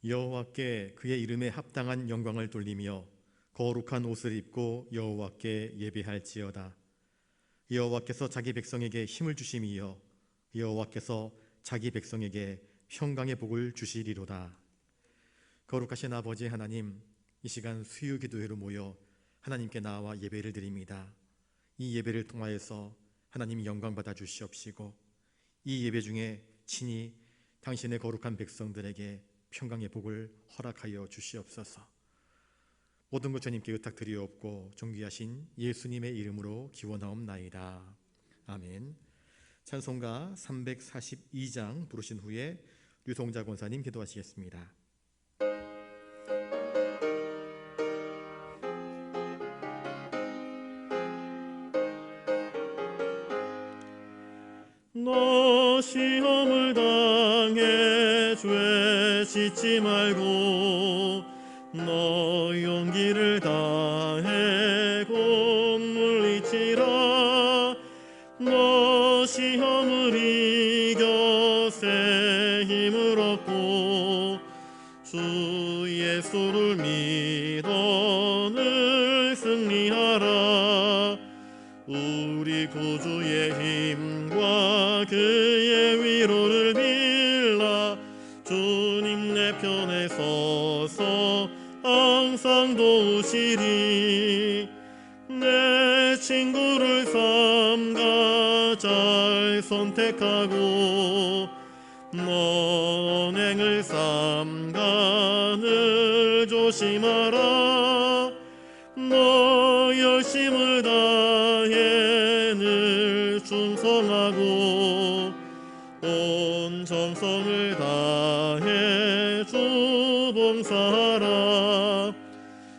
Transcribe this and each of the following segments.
여호와께 그의 이름에 합당한 영광을 돌리며 거룩한 옷을 입고 여호와께 예배할지어다. 여호와께서 자기 백성에게 힘을 주심이여 여호와께서 자기 백성에게 평강의 복을 주시리로다. 거룩하신 아버지 하나님, 이 시간 수요 기도회로 모여 하나님께 나와 예배를 드립니다. 이 예배를 통하여서 하나님 영광 받아 주시옵시고 이 예배 중에 친히 당신의 거룩한 백성들에게 평강의 복을 허락하여 주시옵소서. 모든 것 주님께 의탁드리옵고 존귀하신 예수님의 이름으로 기원하옵나이다. 아멘. 찬송가 342장 부르신 후에 류송자 권사님 기도하시겠습니다. 너 시험을 당해 죄 짓지 말고 너 용기를 다해 곧 물리치라. 너 시험을 이겨 새 힘을 얻고 주 예수를 믿어 늘 승리하라. 우리 구주의 힘과 그의 위로를 빌라. 주님 내 편에 서서 항상 도우시리. 내 친구를 삼가 잘 선택하고 너 언행을 삼가 늘 조심하라. 너 열심을 다해 늘 충성하고 온 정성을 다해 주 봉사하라.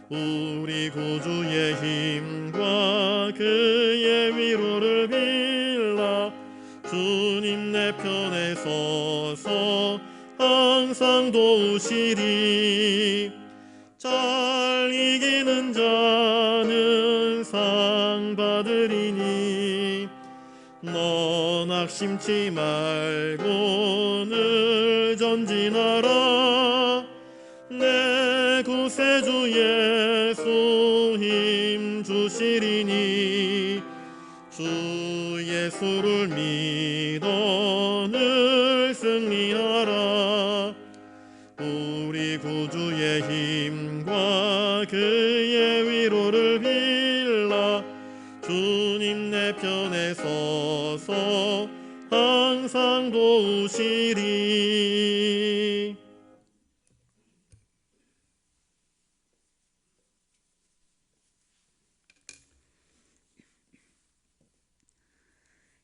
우리 구주의 힘과 그의 위로를 빌라. 주님 내 편에 서서 항상 도우시리. 잘 이기는 자는 상 받으리니 너 낙심치 말고 늘 전진하라. 내 구세주 예수 힘 주시리니 주 예수를 믿어 늘 승리하라. 우리 구주의 힘과 그의 위로를 빌라. 주님 내 편에 서서 항상 도우시리.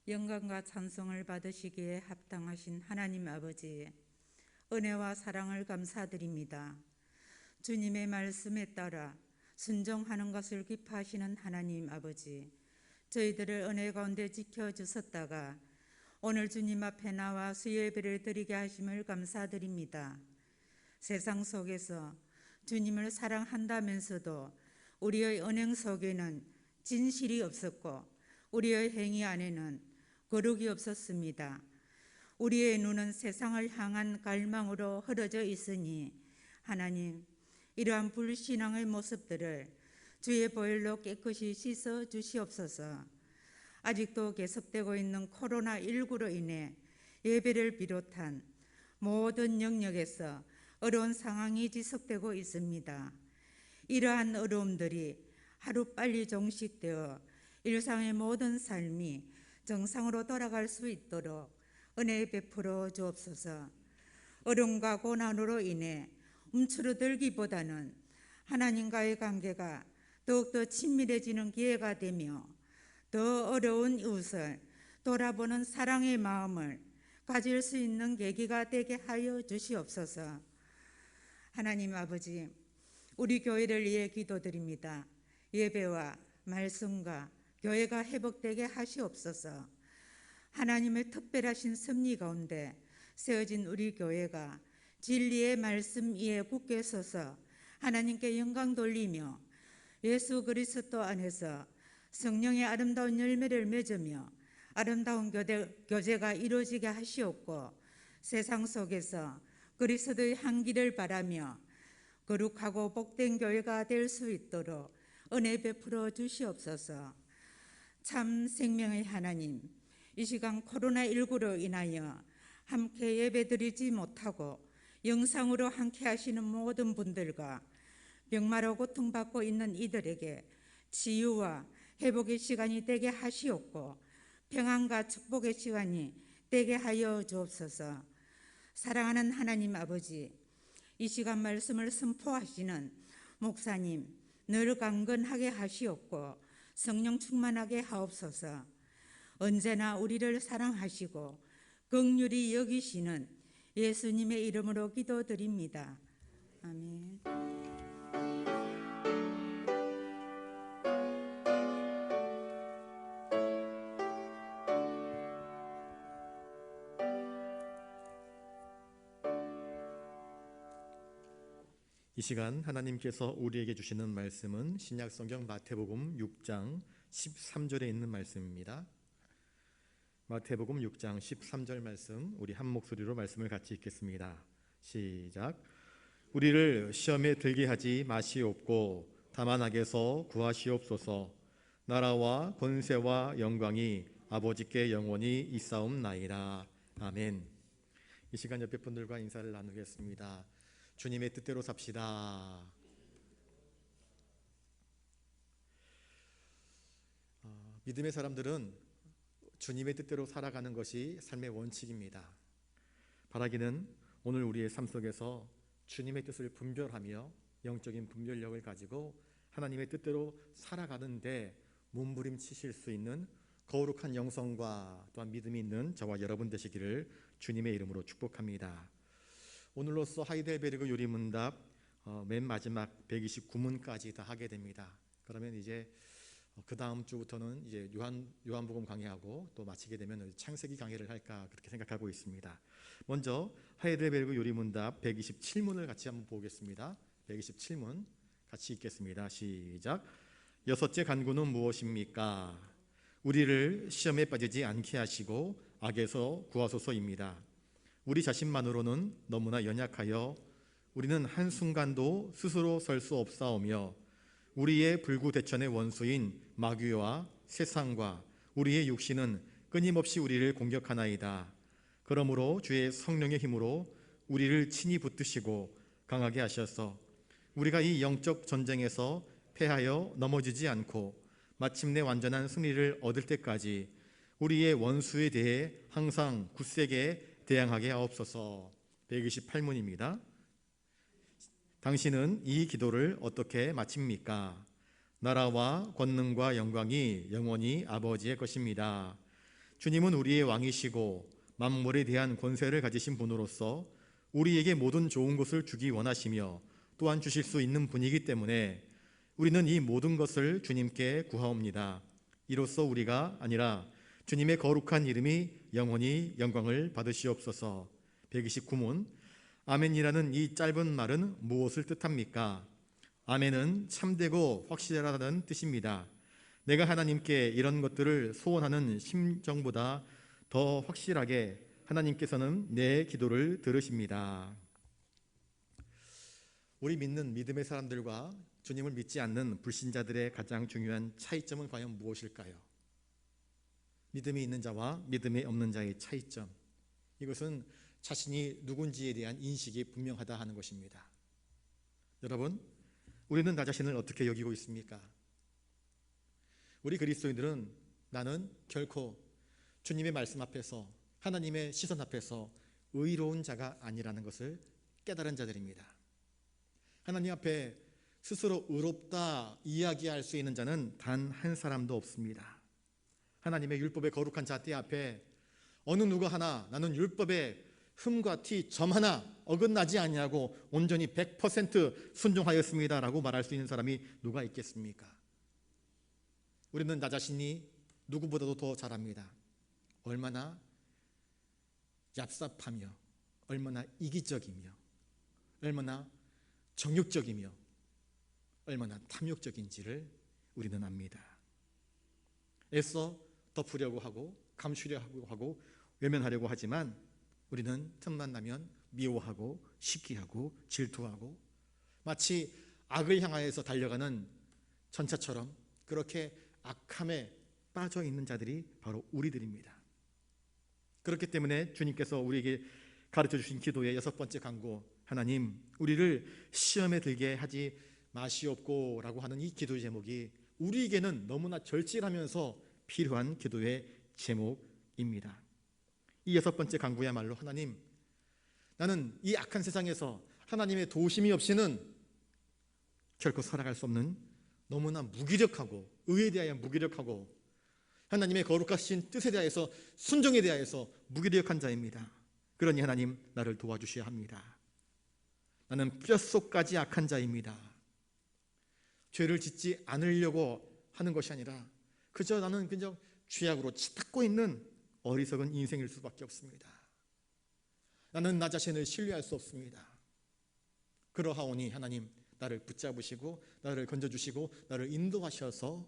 영광과 찬송을 받으시기에 합당하신 하나님 아버지, 은혜와 사랑을 감사드립니다. 주님의 말씀에 따라 순종하는 것을 기뻐하시는 하나님 아버지, 저희들을 은혜 가운데 지켜주셨다가 오늘 주님 앞에 나와 수요예배를 드리게 하심을 감사드립니다. 세상 속에서 주님을 사랑한다면서도 우리의 언행 속에는 진실이 없었고 우리의 행위 안에는 거룩이 없었습니다. 우리의 눈은 세상을 향한 갈망으로 흐려져 있으니 하나님, 이러한 불신앙의 모습들을 주의 보혈로 깨끗이 씻어 주시옵소서. 아직도 계속되고 있는 코로나19로 인해 예배를 비롯한 모든 영역에서 어려운 상황이 지속되고 있습니다. 이러한 어려움들이 하루빨리 종식되어 일상의 모든 삶이 정상으로 돌아갈 수 있도록 은혜 베풀어 주옵소서. 어려움과 고난으로 인해 움츠러들기보다는 하나님과의 관계가 더욱더 친밀해지는 기회가 되며 더 어려운 이웃을 돌아보는 사랑의 마음을 가질 수 있는 계기가 되게 하여 주시옵소서. 하나님 아버지, 우리 교회를 위해 기도드립니다. 예배와 말씀과 교회가 회복되게 하시옵소서. 하나님의 특별하신 섭리 가운데 세워진 우리 교회가 진리의 말씀 위에 굳게 서서 하나님께 영광 돌리며 예수 그리스도 안에서 성령의 아름다운 열매를 맺으며 아름다운 교제가 이루어지게 하시옵고 세상 속에서 그리스도의 향기를 바라며 거룩하고 복된 교회가 될 수 있도록 은혜 베풀어 주시옵소서. 참 생명의 하나님, 이 시간 코로나19로 인하여 함께 예배드리지 못하고 영상으로 함께 하시는 모든 분들과 병마로 고통받고 있는 이들에게 치유와 회복의 시간이 되게 하시옵고 평안과 축복의 시간이 되게 하여 주옵소서. 사랑하는 하나님 아버지, 이 시간 말씀을 선포하시는 목사님 늘 강건하게 하시옵고 성령 충만하게 하옵소서. 언제나 우리를 사랑하시고 긍휼히 여기시는 예수님의 이름으로 기도드립니다. 아멘. 이 시간 하나님께서 우리에게 주시는 말씀은 신약성경 마태복음 6장 13절에 있는 말씀입니다. 마태복음 6장 13절 말씀, 우리 한 목소리로 말씀을 같이 읽겠습니다. 시작. 우리를 시험에 들게 하지 마시옵고 다만 악에서 구하시옵소서. 나라와 권세와 영광이 아버지께 영원히 있사옵나이다. 아멘. 이 시간 옆에 분들과 인사를 나누겠습니다. 주님의 뜻대로 삽시다. 믿음의 사람들은 주님의 뜻대로 살아가는 것이 삶의 원칙입니다. 바라기는 오늘 우리의 삶 속에서 주님의 뜻을 분별하며 영적인 분별력을 가지고 하나님의 뜻대로 살아가는데 몸부림치실 수 있는 거룩한 영성과 또한 믿음이 있는 저와 여러분 되시기를 주님의 이름으로 축복합니다. 오늘로써 하이델베르그 요리문답 맨 마지막 129문까지 다 하게 됩니다. 그러면 이제 그 다음 주부터는 이제 요한복음 강의하고 또 마치게 되면 창세기 강의를 할까 그렇게 생각하고 있습니다. 먼저 하이델베르그 요리문답 127문을 같이 한번 보겠습니다. 127문 같이 읽겠습니다. 시작. 여섯째 간구는 무엇입니까? 우리를 시험에 빠지지 않게 하시고 악에서 구하소서입니다. 우리 자신만으로는 너무나 연약하여 우리는 한순간도 스스로 설 수 없사오며 우리의 불구대천의 원수인 마귀와 세상과 우리의 육신은 끊임없이 우리를 공격하나이다. 그러므로 주의 성령의 힘으로 우리를 친히 붙드시고 강하게 하셔서 우리가 이 영적 전쟁에서 패하여 넘어지지 않고 마침내 완전한 승리를 얻을 때까지 우리의 원수에 대해 항상 굳세게 대항하게 하옵소서. 128문입니다. 당신은 이 기도를 어떻게 마칩니까? 나라와 권능과 영광이 영원히 아버지의 것입니다. 주님은 우리의 왕이시고 만물에 대한 권세를 가지신 분으로서 우리에게 모든 좋은 것을 주기 원하시며 또한 주실 수 있는 분이기 때문에 우리는 이 모든 것을 주님께 구하옵니다. 이로써 우리가 아니라 주님의 거룩한 이름이 영원히 영광을 받으시옵소서. 129문. 아멘이라는 이 짧은 말은 무엇을 뜻합니까? 아멘은 참되고 확실하다는 뜻입니다. 내가 하나님께 이런 것들을 소원하는 심정보다 더 확실하게 하나님께서는 내 기도를 들으십니다. 우리 믿는 믿음의 사람들과 주님을 믿지 않는 불신자들의 가장 중요한 차이점은 과연 무엇일까요? 믿음이 있는 자와 믿음이 없는 자의 차이점, 이것은 자신이 누군지에 대한 인식이 분명하다 하는 것입니다. 여러분, 우리는 나 자신을 어떻게 여기고 있습니까? 우리 그리스도인들은 나는 결코 주님의 말씀 앞에서 하나님의 시선 앞에서 의로운 자가 아니라는 것을 깨달은 자들입니다. 하나님 앞에 스스로 의롭다 이야기할 수 있는 자는 단 한 사람도 없습니다. 하나님의 율법의 거룩한 잣대 앞에 어느 누가 하나 나는 율법의 흠과 티, 점 하나 어긋나지 아니하고 온전히 100% 순종하였습니다라고 말할 수 있는 사람이 누가 있겠습니까? 우리는 나 자신이 누구보다도 더 잘합니다. 얼마나 얍삽하며 얼마나 이기적이며 얼마나 정욕적이며 얼마나 탐욕적인지를 우리는 압니다. 애써 덮으려고 하고 감추려고 하고 외면하려고 하지만 우리는 틈만 나면 미워하고 시기하고 질투하고 마치 악을 향하여서 달려가는 전차처럼 그렇게 악함에 빠져 있는 자들이 바로 우리들입니다. 그렇기 때문에 주님께서 우리에게 가르쳐 주신 기도의 6번째 간구, 하나님 우리를 시험에 들게 하지 마시옵고 라고 하는 이 기도 제목이 우리에게는 너무나 절실하면서 필요한 기도의 제목입니다. 이 6번째 간구야말로 하나님, 나는 이 악한 세상에서 하나님의 도우심이 없이는 결코 살아갈 수 없는 너무나 무기력하고, 의에 대하여 무기력하고, 하나님의 거룩하신 뜻에 대하여서, 순종에 대하여서 무기력한 자입니다. 그러니 하나님 나를 도와주셔야 합니다. 나는 뼛속까지 악한 자입니다. 죄를 짓지 않으려고 하는 것이 아니라 나는 그저 죄악으로 치닫고 있는 어리석은 인생일 수밖에 없습니다. 나는 나 자신을 신뢰할 수 없습니다. 그러하오니 하나님 나를 붙잡으시고 나를 건져주시고 나를 인도하셔서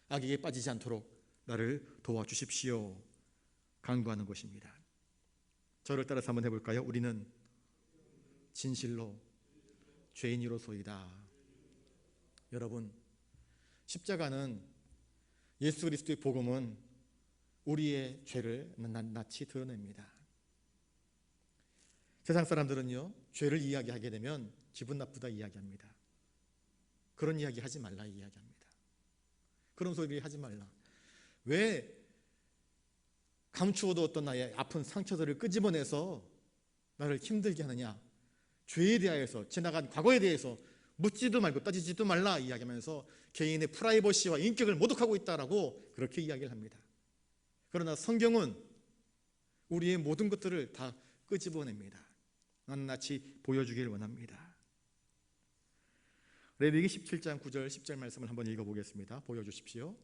악에게 빠지지 않도록 나를 도와주십시오 간구하는 것입니다. 저를 따라서 한번 해볼까요? 우리는 진실로 죄인이로소이다. 여러분, 십자가는, 예수 그리스도의 복음은 우리의 죄를 낱낱이 드러냅니다. 세상 사람들은요, 죄를 이야기하게 되면 기분 나쁘다 이야기합니다. 그런 이야기 하지 말라 이야기합니다. 그런 소리 하지 말라. 왜 감추어도 어떤 나의 아픈 상처들을 끄집어내서 나를 힘들게 하느냐. 죄에 대하여서, 지나간 과거에 대해서 묻지도 말고 따지지도 말라 이야기하면서 개인의 프라이버시와 인격을 모독하고 있다라고 그렇게 이야기를 합니다. 그러나 성경은 우리의 모든 것들을 다 끄집어냅니다. 낱낱이 보여주길 원합니다. 레위기 17장 9절 10절 말씀을 한번 읽어보겠습니다. 보여주십시오.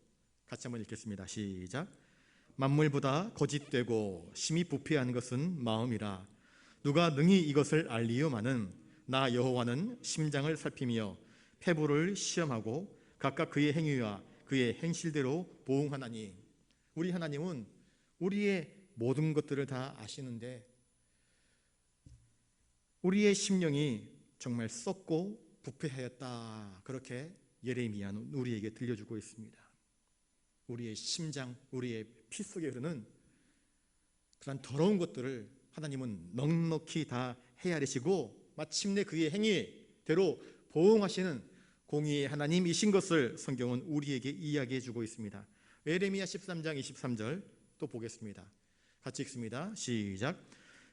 같이 한번 읽겠습니다. 시작. 만물보다 거짓되고 심히 부패한 것은 마음이라. 누가 능히 이것을 알리요마는 나 여호와는 심장을 살피며 폐부를 시험하고 각각 그의 행위와 그의 행실대로 보응하나니. 우리 하나님은 우리의 모든 것들을 다 아시는데 우리의 심령이 정말 썩고 부패하였다, 그렇게 예레미야는 우리에게 들려주고 있습니다. 우리의 심장, 우리의 피 속에 흐르는 그런 더러운 것들을 하나님은 넉넉히 다 헤아리시고 마침내 그의 행위대로 보응하시는 공의의 하나님이신 것을 성경은 우리에게 이야기해 주고 있습니다. 예레미야 13장 23절 또 보겠습니다. 같이 읽습니다. 시작.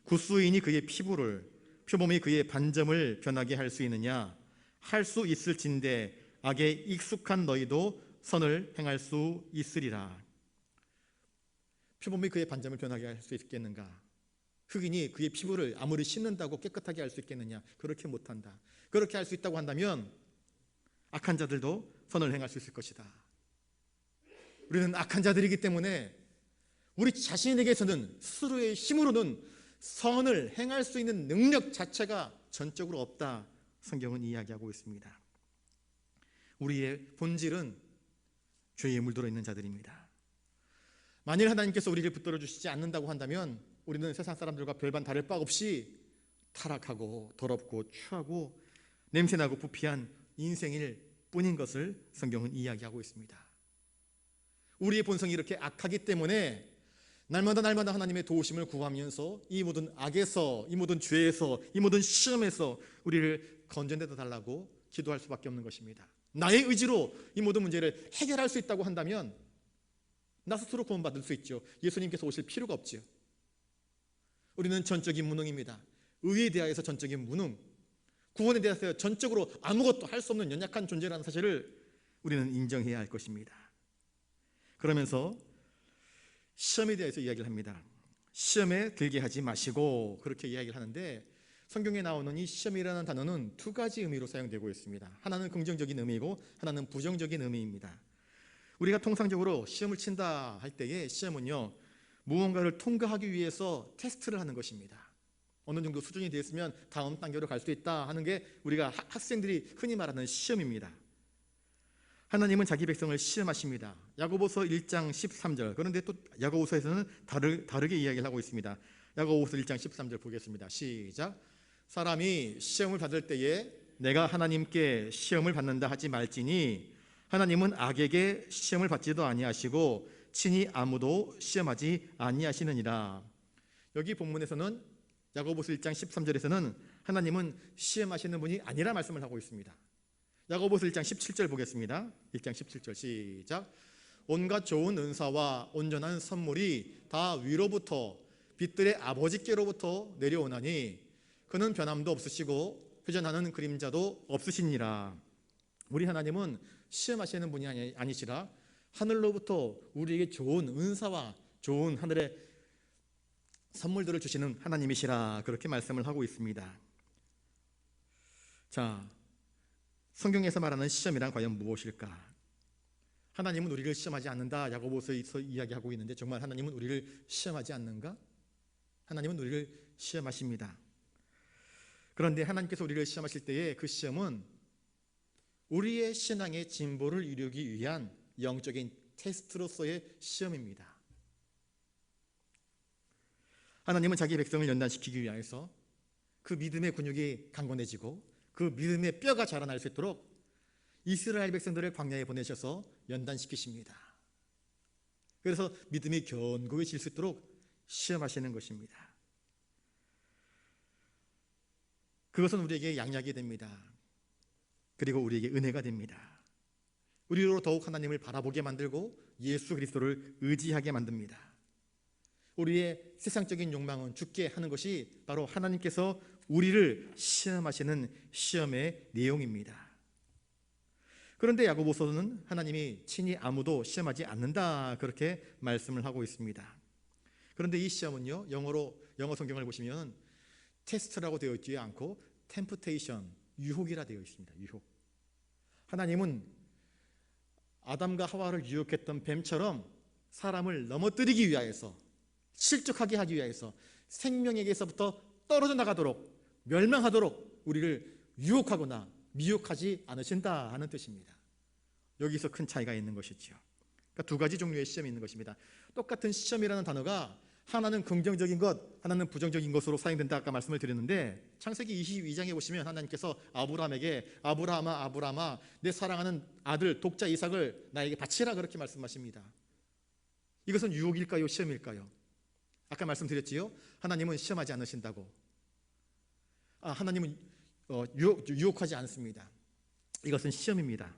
굿수인이 그의 피부를, 표범이 그의 반점을 변하게 할 수 있느냐? 할 수 있을진데 악에 익숙한 너희도 선을 행할 수 있으리라. 표범이 그의 반점을 변하게 할 수 있겠는가? 흑인이 그의 피부를 아무리 씻는다고 깨끗하게 할 수 있겠느냐? 그렇게 못한다. 그렇게 할 수 있다고 한다면 악한 자들도 선을 행할 수 있을 것이다. 우리는 악한 자들이기 때문에 우리 자신에게서는 스스로의 힘으로는 선을 행할 수 있는 능력 자체가 전적으로 없다, 성경은 이야기하고 있습니다. 우리의 본질은 죄에 물들어 있는 자들입니다. 만일 하나님께서 우리를 붙들어 주시지 않는다고 한다면 우리는 세상 사람들과 별반 다를 바 없이 타락하고 더럽고 추하고 냄새나고 부패한 인생일 뿐인 것을 성경은 이야기하고 있습니다. 우리의 본성이 이렇게 악하기 때문에 날마다 하나님의 도우심을 구하면서 이 모든 악에서, 이 모든 죄에서, 이 모든 시험에서 우리를 건져내 달라고 기도할 수밖에 없는 것입니다. 나의 의지로 이 모든 문제를 해결할 수 있다고 한다면 나 스스로 구원받을 수 있죠. 예수님께서 오실 필요가 없지요. 우리는 전적인 무능입니다. 의에 대하여서 전적인 무능, 구원에 대해서 전적으로 아무것도 할 수 없는 연약한 존재라는 사실을 우리는 인정해야 할 것입니다. 그러면서 시험에 대해서 이야기를 합니다. 시험에 들게 하지 마시고, 그렇게 이야기를 하는데 성경에 나오는 이 시험이라는 단어는 두 가지 의미로 사용되고 있습니다. 하나는 긍정적인 의미이고 하나는 부정적인 의미입니다. 우리가 통상적으로 시험을 친다 할 때에 시험은요, 무언가를 통과하기 위해서 테스트를 하는 것입니다. 어느 정도 수준이 되었으면 다음 단계로 갈 수 있다 하는 게 우리가 학생들이 흔히 말하는 시험입니다. 하나님은 자기 백성을 시험하십니다. 야고보서 1장 13절. 그런데 또 야고보서에서는 다르게 이야기를 하고 있습니다. 야고보서 1장 13절 보겠습니다. 시작. 사람이 시험을 받을 때에 내가 하나님께 시험을 받는다 하지 말지니 하나님은 악에게 시험을 받지도 아니하시고 친히 아무도 시험하지 아니하시느니라. 여기 본문에서는 야고보서 1장 13절에서는 하나님은 시험하시는 분이 아니라 말씀을 하고 있습니다. 야고보서 1장 17절 보겠습니다. 1장 17절 시작. 온갖 좋은 은사와 온전한 선물이 다 위로부터 빛들의 아버지께로부터 내려오나니 그는 변함도 없으시고 회전하는 그림자도 없으시니라. 우리 하나님은 시험하시는 분이 아니시라 하늘로부터 우리에게 좋은 은사와 좋은 하늘의 선물들을 주시는 하나님이시라 그렇게 말씀을 하고 있습니다. 자, 성경에서 말하는 시험이란 과연 무엇일까? 하나님은 우리를 시험하지 않는다 야고보서에서 이야기하고 있는데 정말 하나님은 우리를 시험하지 않는가? 하나님은 우리를 시험하십니다. 그런데 하나님께서 우리를 시험하실 때에 그 시험은 우리의 신앙의 진보를 이루기 위한 영적인 테스트로서의 시험입니다. 하나님은 자기 백성을 연단시키기 위해서 그 믿음의 근육이 강건해지고 그 믿음의 뼈가 자라날 수 있도록 이스라엘 백성들을 광야에 보내셔서 연단시키십니다. 그래서 믿음이 견고해질 수 있도록 시험하시는 것입니다. 그것은 우리에게 양약이 됩니다. 그리고 우리에게 은혜가 됩니다. 우리로 더욱 하나님을 바라보게 만들고 예수 그리스도를 의지하게 만듭니다. 우리의 세상적인 욕망은 죽게 하는 것이 바로 하나님께서 우리를 시험하시는 시험의 내용입니다. 그런데 야고보서는 하나님이 친히 아무도 시험하지 않는다 그렇게 말씀을 하고 있습니다. 그런데 이 시험은요, 영어 성경을 보시면 테스트라고 되어 있지 않고 템프테이션, 유혹이라 되어 있습니다. 유혹. 하나님은 아담과 하와를 유혹했던 뱀처럼 사람을 넘어뜨리기 위하여서, 실족하게 하기 위하여서 생명에게서부터 떨어져 나가도록, 멸망하도록 우리를 유혹하거나 미혹하지 않으신다 하는 뜻입니다. 여기서 큰 차이가 있는 것이죠. 그러니까 두 가지 종류의 시험이 있는 것입니다. 똑같은 시험이라는 단어가 하나는 긍정적인 것, 하나는 부정적인 것으로 사용된다 아까 말씀을 드렸는데 창세기 22장에 보시면 하나님께서 아브라함에게 아브라함아 내 사랑하는 아들 독자 이삭을 나에게 바치라 그렇게 말씀하십니다. 이것은 유혹일까요? 시험일까요? 아까 말씀드렸지요. 하나님은 시험하지 않으신다고. 하나님은 유혹하지 않습니다. 이것은 시험입니다.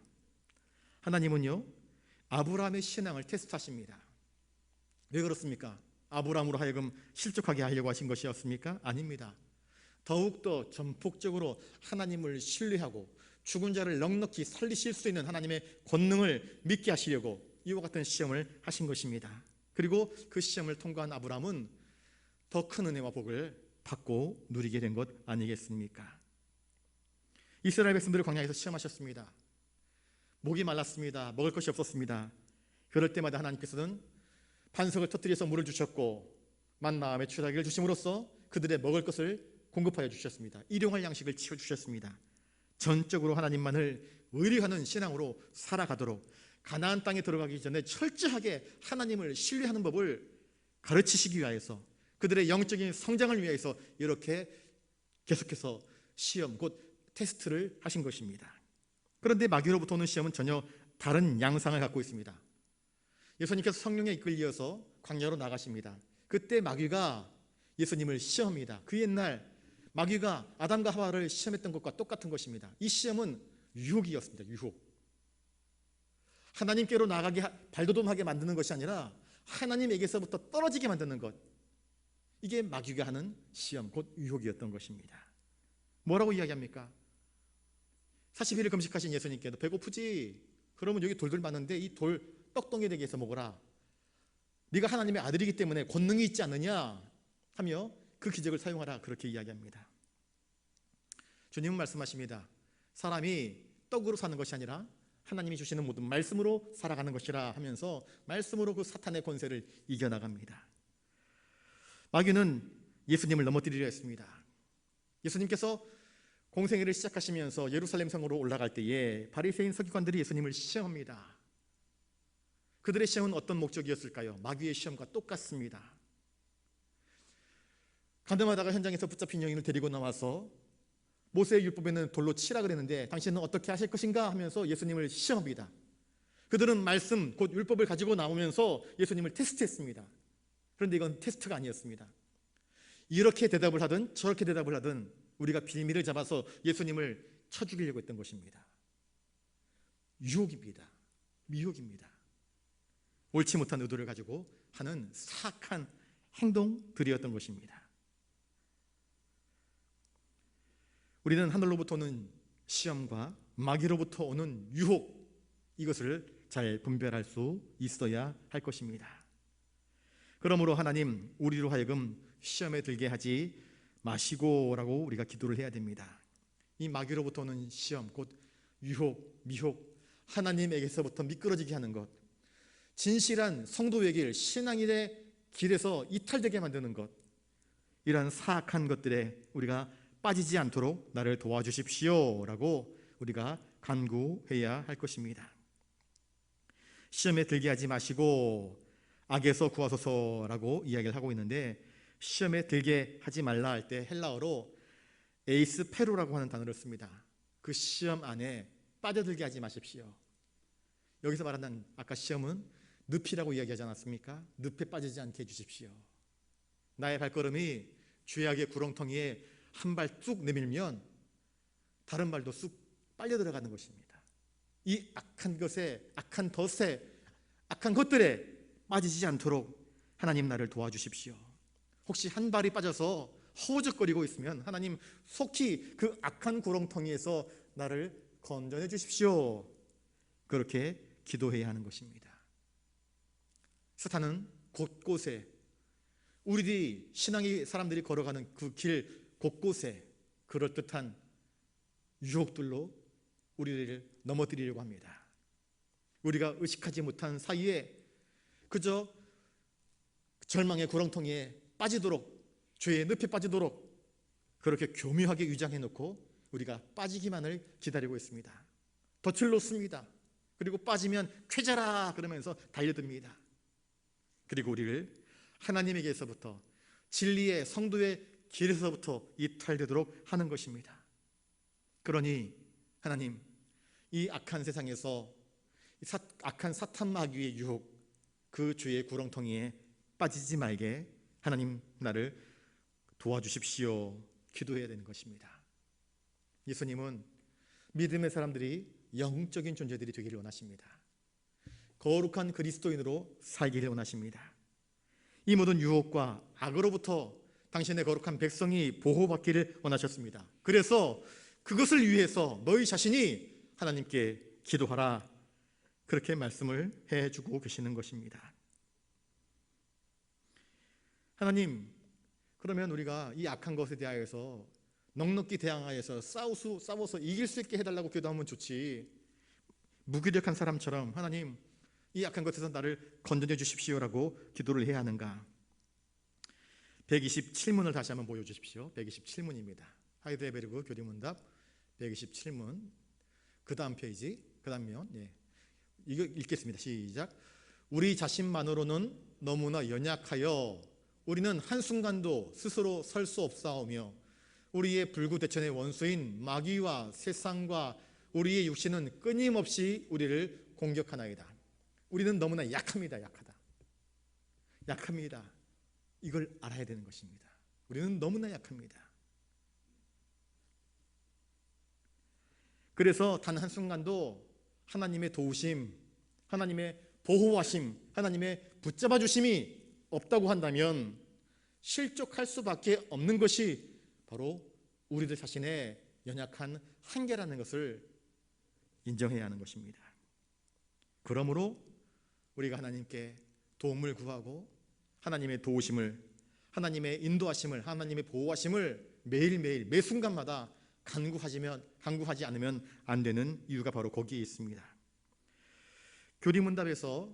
하나님은요, 아브라함의 신앙을 테스트하십니다. 왜 그렇습니까? 아브라함으로 하여금 실족하게 하려고 하신 것이었습니까? 아닙니다. 더욱더 전폭적으로 하나님을 신뢰하고 죽은 자를 넉넉히 살리실 수 있는 하나님의 권능을 믿게 하시려고 이와 같은 시험을 하신 것입니다. 그리고 그 시험을 통과한 아브라함은 더 큰 은혜와 복을 받고 누리게 된 것 아니겠습니까? 이스라엘 백성들을 광야에서 시험하셨습니다. 목이 말랐습니다. 먹을 것이 없었습니다. 그럴 때마다 하나님께서는 반석을 터뜨려서 물을 주셨고 만나와 추라기를 주심으로써 그들의 먹을 것을 공급하여 주셨습니다. 일용할 양식을 치워주셨습니다. 전적으로 하나님만을 의뢰하는 신앙으로 살아가도록 가나안 땅에 들어가기 전에 철저하게 하나님을 신뢰하는 법을 가르치시기 위하여서 그들의 영적인 성장을 위해서 이렇게 계속해서 시험 곧 테스트를 하신 것입니다. 그런데 마귀로부터 오는 시험은 전혀 다른 양상을 갖고 있습니다. 예수님께서 성령에 이끌려서 광야로 나가십니다. 그때 마귀가 예수님을 시험합니다. 그 옛날 마귀가 아담과 하와를 시험했던 것과 똑같은 것입니다. 이 시험은 유혹이었습니다. 유혹. 하나님께로 나가게 발돋움하게 만드는 것이 아니라 하나님에게서부터 떨어지게 만드는 것. 이게 마귀가 하는 시험 곧 유혹이었던 것입니다. 뭐라고 이야기합니까? 40일을 금식하신 예수님께도 배고프지? 그러면 여기 돌들 많은데 이 돌 떡덩이 되게 해서 먹어라. 네가 하나님의 아들이기 때문에 권능이 있지 않느냐 하며 그 기적을 사용하라 그렇게 이야기합니다. 주님은 말씀하십니다. 사람이 떡으로 사는 것이 아니라 하나님이 주시는 모든 말씀으로 살아가는 것이라 하면서 말씀으로 그 사탄의 권세를 이겨나갑니다. 마귀는 예수님을 넘어뜨리려 했습니다. 예수님께서 공생애를 시작하시면서 예루살렘 성으로 올라갈 때에 바리새인 서기관들이 예수님을 시험합니다. 그들의 시험은 어떤 목적이었을까요? 마귀의 시험과 똑같습니다. 가늠하다가 현장에서 붙잡힌 여인을 데리고 나와서 모세의 율법에는 돌로 치라 그랬는데 당신은 어떻게 하실 것인가 하면서 예수님을 시험합니다. 그들은 말씀 곧 율법을 가지고 나오면서 예수님을 테스트했습니다. 그런데 이건 테스트가 아니었습니다. 이렇게 대답을 하든 저렇게 대답을 하든 우리가 빌미를 잡아서 예수님을 쳐 죽이려고 했던 것입니다. 유혹입니다. 미혹입니다. 옳지 못한 의도를 가지고 하는 사악한 행동들이었던 것입니다. 우리는 하늘로부터 오는 시험과 마귀로부터 오는 유혹, 이것을 잘 분별할 수 있어야 할 것입니다. 그러므로 하나님, 우리로 하여금 시험에 들게 하지 마시고라고 우리가 기도를 해야 됩니다. 이 마귀로부터 오는 시험, 곧 유혹, 미혹, 하나님에게서부터 미끄러지게 하는 것, 진실한 성도의 길, 신앙인의 길에서 이탈되게 만드는 것, 이러한 사악한 것들에 우리가 빠지지 않도록 나를 도와주십시오 라고 우리가 간구해야 할 것입니다. 시험에 들게 하지 마시고 악에서 구하소서라고 이야기를 하고 있는데, 시험에 들게 하지 말라 할 때 헬라어로 에이스페로라고 하는 단어를 씁니다. 그 시험 안에 빠져들게 하지 마십시오. 여기서 말하는 아까 시험은 늪이라고 이야기하지 않았습니까? 늪에 빠지지 않게 해주십시오. 나의 발걸음이 죄악의 구렁텅이에 한 발 쭉 내밀면 다른 발도 쑥 빨려 들어가는 것입니다. 이 악한 것에, 악한 덫에, 악한 것들에 빠지지 않도록 하나님 나를 도와주십시오. 혹시 한 발이 빠져서 허우적거리고 있으면 하나님 속히 그 악한 구렁텅이에서 나를 건져내 주십시오. 그렇게 기도해야 하는 것입니다. 사탄은 곳곳에, 우리들이 신앙의 사람들이 걸어가는 그 길 곳곳에 그럴듯한 유혹들로 우리를 넘어뜨리려고 합니다. 우리가 의식하지 못한 사이에 그저 절망의 구렁텅이에 빠지도록, 죄의 늪에 빠지도록 그렇게 교묘하게 위장해 놓고 우리가 빠지기만을 기다리고 있습니다. 덫을 놓습니다. 그리고 빠지면 쾌자라 그러면서 달려듭니다. 그리고 우리를 하나님에게서부터, 진리의 성도의 길에서부터 이탈되도록 하는 것입니다. 그러니 하나님, 이 악한 세상에서 악한 사탄 마귀의 유혹, 그 죄의 구렁텅이에 빠지지 말게 하나님 나를 도와주십시오. 기도해야 되는 것입니다. 예수님은 믿음의 사람들이 영적인 존재들이 되기를 원하십니다. 거룩한 그리스도인으로 살기를 원하십니다. 이 모든 유혹과 악으로부터 당신의 거룩한 백성이 보호받기를 원하셨습니다. 그래서 그것을 위해서 너희 자신이 하나님께 기도하라, 그렇게 말씀을 해주고 계시는 것입니다. 하나님, 그러면 우리가 이 악한 것에 대하여서 넉넉히 대항하여서 싸워서 이길 수 있게 해달라고 기도하면 좋지, 무기력한 사람처럼 하나님 이 악한 것에서 나를 건져내 주십시오라고 기도를 해야 하는가? 127문을 다시 한번 보여주십시오. 127문입니다. 하이델베르그 교리문답 127문 그 다음 페이지, 그 다음 면, 이거 읽겠습니다. 시작. 우리 자신만으로는 너무나 연약하여 우리는 한순간도 스스로 설 수 없사오며 우리의 불구대천의 원수인 마귀와 세상과 우리의 육신은 끊임없이 우리를 공격하나이다. 우리는 너무나 약합니다. 약합니다. 이걸 알아야 되는 것입니다. 우리는 너무나 약합니다. 그래서 단 한순간도 하나님의 도우심, 하나님의 보호하심, 하나님의 붙잡아 주심이 없다고 한다면 실족할 수밖에 없는 것이 바로 우리들 자신의 연약한 한계라는 것을 인정해야 하는 것입니다. 그러므로 우리가 하나님께 도움을 구하고 하나님의 도우심을, 하나님의 인도하심을, 하나님의 보호하심을 매일매일 매 순간마다 간구하지 않으면 안 되는 이유가 바로 거기에 있습니다. 교리문답에서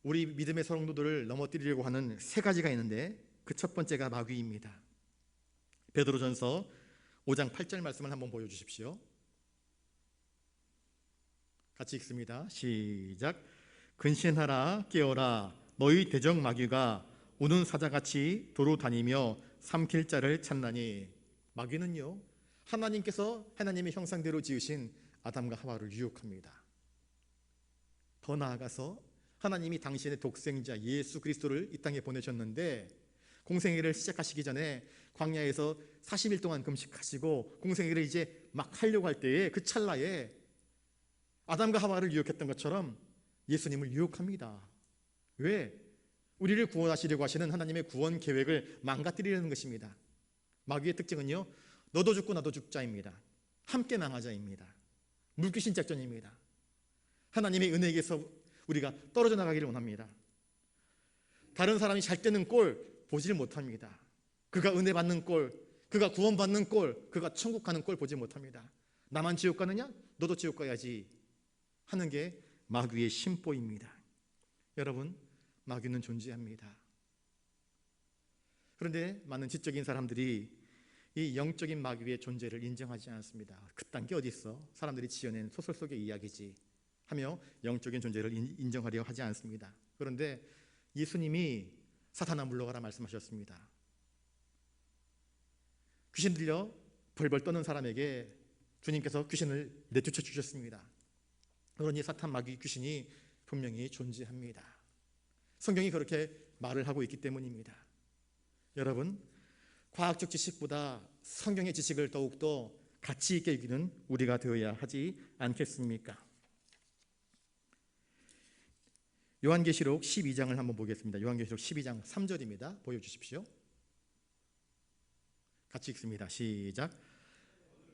우리 믿음의 성도들을 넘어뜨리려고 하는 세 가지가 있는데 그 첫 번째가 마귀입니다. 베드로전서 5장 8절 말씀을 한번 보여주십시오. 같이 읽습니다. 시작. 근신하라, 깨어라, 너희 대적 마귀가 우는 사자같이 도로 다니며 삼킬 자를 찾나니. 마귀는요, 하나님께서 하나님의 형상대로 지으신 아담과 하와를 유혹합니다. 더 나아가서 하나님이 당신의 독생자 예수 그리스도를 이 땅에 보내셨는데, 공생애를 시작하시기 전에 광야에서 40일 동안 금식하시고 공생애를 이제 막 하려고 할 때에, 그 찰나에 아담과 하와를 유혹했던 것처럼 예수님을 유혹합니다. 왜? 우리를 구원하시려고 하시는 하나님의 구원 계획을 망가뜨리려는 것입니다. 마귀의 특징은요, 너도 죽고 나도 죽자입니다. 함께 망하자입니다. 물귀신 작전입니다. 하나님의 은혜에게서 우리가 떨어져 나가기를 원합니다. 다른 사람이 잘 되는 꼴 보질 못합니다. 그가 은혜 받는 꼴, 그가 구원받는 꼴, 그가 천국 가는 꼴 보지 못합니다. 나만 지옥 가느냐? 너도 지옥 가야지 하는 게 마귀의 심보입니다. 여러분, 마귀는 존재합니다. 그런데 많은 지적인 사람들이 이 영적인 마귀의 존재를 인정하지 않습니다. 그딴 게 어디 있어? 사람들이 지어낸 소설 속의 이야기지 하며 영적인 존재를 인정하려 하지 않습니다. 그런데 예수님이 사탄아 물러가라 말씀하셨습니다. 귀신 들려 벌벌 떠는 사람에게 주님께서 귀신을 내쫓아 주셨습니다. 그러니 사탄, 마귀, 귀신이 분명히 존재합니다. 성경이 그렇게 말을 하고 있기 때문입니다. 여러분, 과학적 지식보다 성경의 지식을 더욱더 가치 있게 여기는 우리가 되어야 하지 않겠습니까? 요한계시록 12장을 한번 보겠습니다. 요한계시록 12장 3절입니다. 보여주십시오. 같이 읽습니다. 시작.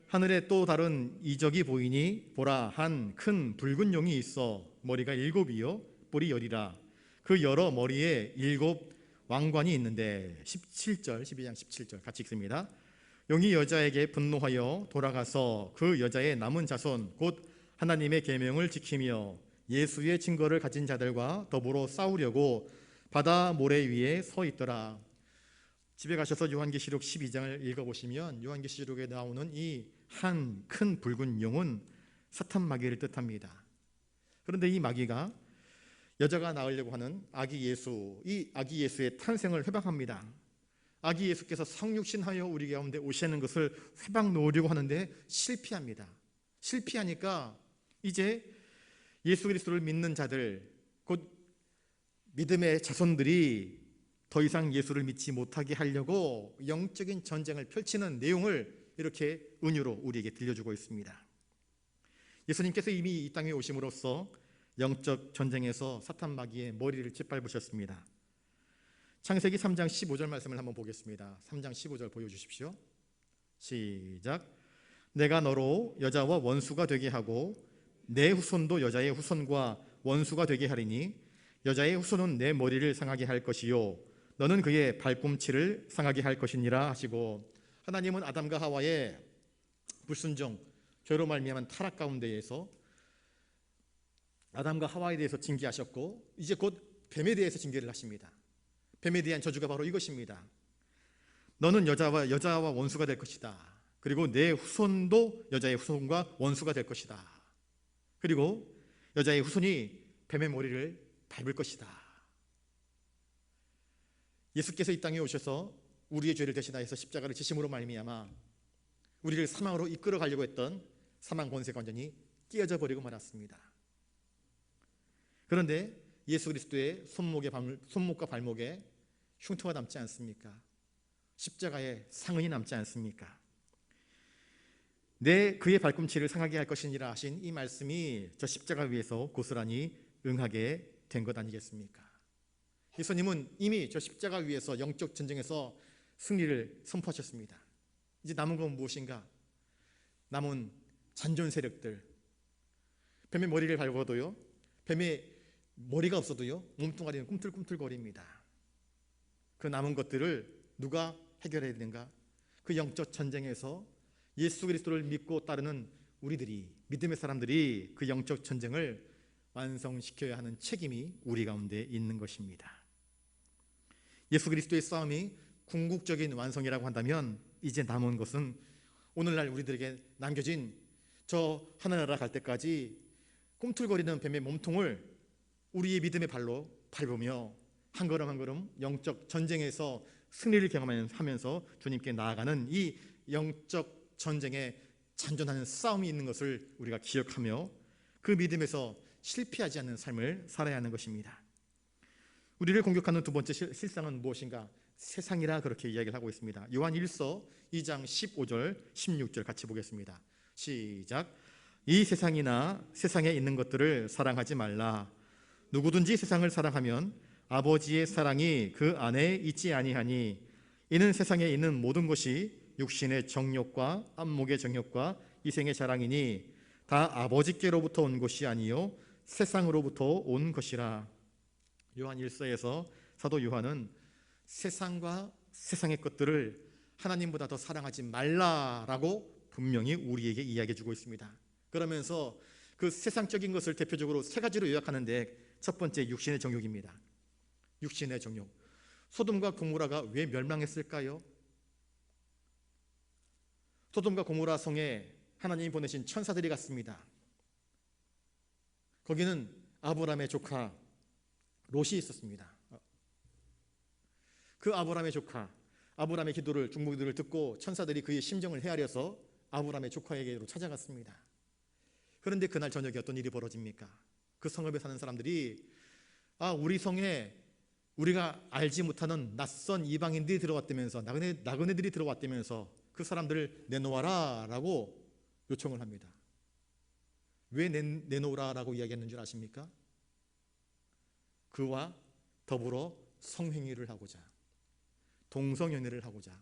하늘에 또 다른 이적이 보이니 보라, 한 큰 붉은 용이 있어 머리가 7이요 뿔이 10이라. 그 여러 머리에 7 왕관이 있는데 17절, 12장 17절 같이 읽습니다. 용이 여자에게 분노하여 돌아가서 그 여자의 남은 자손 곧 하나님의 계명을 지키며 예수의 증거를 가진 자들과 더불어 싸우려고 바다 모래 위에 서 있더라. 집에 가셔서 요한계시록 12장을 읽어보시면 요한계시록에 나오는 이 한 큰 붉은 용은 사탄 마귀를 뜻합니다. 그런데 이 마귀가 여자가 낳으려고 하는 아기 예수, 이 아기 예수의 탄생을 회방합니다. 아기 예수께서 성육신하여 우리 가운데 오시는 것을 회방 놓으려고 하는데 실패합니다. 실패하니까 이제 예수 그리스도를 믿는 자들, 곧 믿음의 자손들이 더 이상 예수를 믿지 못하게 하려고 영적인 전쟁을 펼치는 내용을 이렇게 은유로 우리에게 들려주고 있습니다. 예수님께서 이미 이 땅에 오심으로써 영적 전쟁에서 사탄 마귀의 머리를 짓밟으셨습니다. 창세기 3장 15절 말씀을 한번 보겠습니다. 3장 15절 보여주십시오. 시작. 내가 너로 여자와 원수가 되게 하고 내 후손도 여자의 후손과 원수가 되게 하리니 여자의 후손은 내 머리를 상하게 할 것이요 너는 그의 발꿈치를 상하게 할 것이니라 하시고, 하나님은 아담과 하와의 불순종, 죄로 말미암은 타락 가운데에서 아담과 하와에 대해서 징계하셨고 이제 곧 뱀에 대해서 징계를 하십니다. 뱀에 대한 저주가 바로 이것입니다. 너는 여자와 원수가 될 것이다. 그리고 내 후손도 여자의 후손과 원수가 될 것이다. 그리고 여자의 후손이 뱀의 머리를 밟을 것이다. 예수께서 이 땅에 오셔서 우리의 죄를 대신하여서 십자가를 지심으로 말미암아 우리를 사망으로 이끌어 가려고 했던 사망 권세가 완전히 깨어져 버리고 말았습니다. 그런데 예수 그리스도의 손목과 발목에 흉터가 남지 않습니까? 십자가에 상흔이 남지 않습니까? 그의 발꿈치를 상하게 할 것이니라 하신 이 말씀이 저 십자가 위에서 고스란히 응하게 된 것 아니겠습니까? 예수님은 이미 저 십자가 위에서 영적 전쟁에서 승리를 선포하셨습니다. 이제 남은 건 무엇인가? 남은 잔존 세력들, 뱀의 머리를 밟아도요, 뱀의 머리가 없어도요 몸뚱아리는 꿈틀꿈틀거립니다. 그 남은 것들을 누가 해결해야 되는가? 그 영적 전쟁에서 예수 그리스도를 믿고 따르는 우리들이, 믿음의 사람들이 그 영적 전쟁을 완성시켜야 하는 책임이 우리 가운데 있는 것입니다. 예수 그리스도의 싸움이 궁극적인 완성이라고 한다면 이제 남은 것은 오늘날 우리들에게 남겨진 저 하늘나라 갈 때까지 꿈틀거리는 뱀의 몸통을 우리의 믿음의 발로 밟으며 한 걸음 한 걸음 영적 전쟁에서 승리를 경험하면서 주님께 나아가는 이 영적 전쟁에 잔존하는 싸움이 있는 것을 우리가 기억하며 그 믿음에서 실패하지 않는 삶을 살아야 하는 것입니다. 우리를 공격하는 두 번째 실상은 무엇인가? 세상이라 그렇게 이야기를 하고 있습니다. 요한 1서 2장 15절 16절 같이 보겠습니다. 시작. 이 세상이나 세상에 있는 것들을 사랑하지 말라. 누구든지 세상을 사랑하면 아버지의 사랑이 그 안에 있지 아니하니 이는 세상에 있는 모든 것이 육신의 정욕과 안목의 정욕과 이생의 자랑이니 다 아버지께로부터 온 것이 아니요 세상으로부터 온 것이라. 요한 1서에서 사도 요한은 세상과 세상의 것들을 하나님보다 더 사랑하지 말라라고 분명히 우리에게 이야기해 주고 있습니다. 그러면서 그 세상적인 것을 대표적으로 세 가지로 요약하는데 첫 번째 육신의 정욕입니다. 육신의 정욕. 소돔과 고모라가 왜 멸망했을까요? 소돔과 고모라 성에 하나님이 보내신 천사들이 갔습니다. 거기는 아브라함의 조카 롯이 있었습니다. 그 아브라함의 조카, 아브라함의 중보 기도를 듣고 천사들이 그의 심정을 헤아려서 아브라함의 조카에게로 찾아갔습니다. 그런데 그날 저녁에 어떤 일이 벌어집니까? 그 성읍에 사는 사람들이 우리 성에 우리가 알지 못하는 낯선 이방인들이 들어왔다면서 나그네들이 들어왔다면서 그 사람들을 내놓아라 라고 요청을 합니다. 왜 내놓으라라고 이야기했는 줄 아십니까? 그와 더불어 성행위를 하고자, 동성연애를 하고자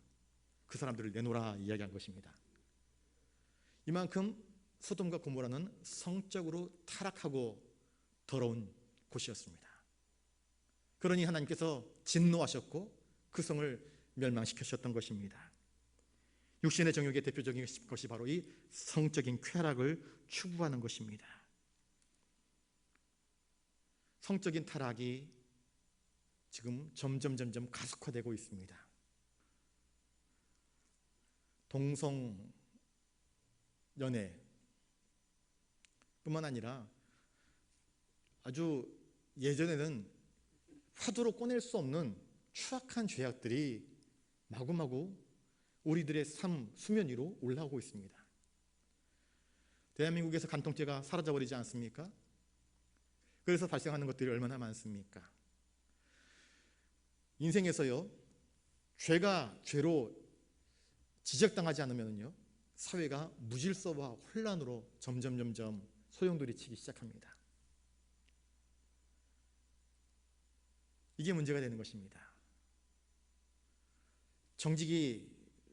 그 사람들을 내놓으라 이야기한 것입니다. 이만큼 소돔과 고모라는 성적으로 타락하고 더러운 곳이었습니다. 그러니 하나님께서 진노하셨고 그 성을 멸망시키셨던 것입니다. 육신의 정욕의 대표적인 것이 바로 이 성적인 쾌락을 추구하는 것입니다. 성적인 타락이 지금 점점 가속화되고 있습니다. 동성연애 뿐만 아니라 아주 예전에는 화두로 꺼낼 수 없는 추악한 죄악들이 마구마구 우리들의 삶 수면 위로 올라오고 있습니다. 대한민국에서 간통죄가 사라져버리지 않습니까? 그래서 발생하는 것들이 얼마나 많습니까? 인생에서요, 죄가 죄로 지적당하지 않으면요, 사회가 무질서와 혼란으로 점점 소용돌이치기 시작합니다. 이게 문제가 되는 것입니다. 정직이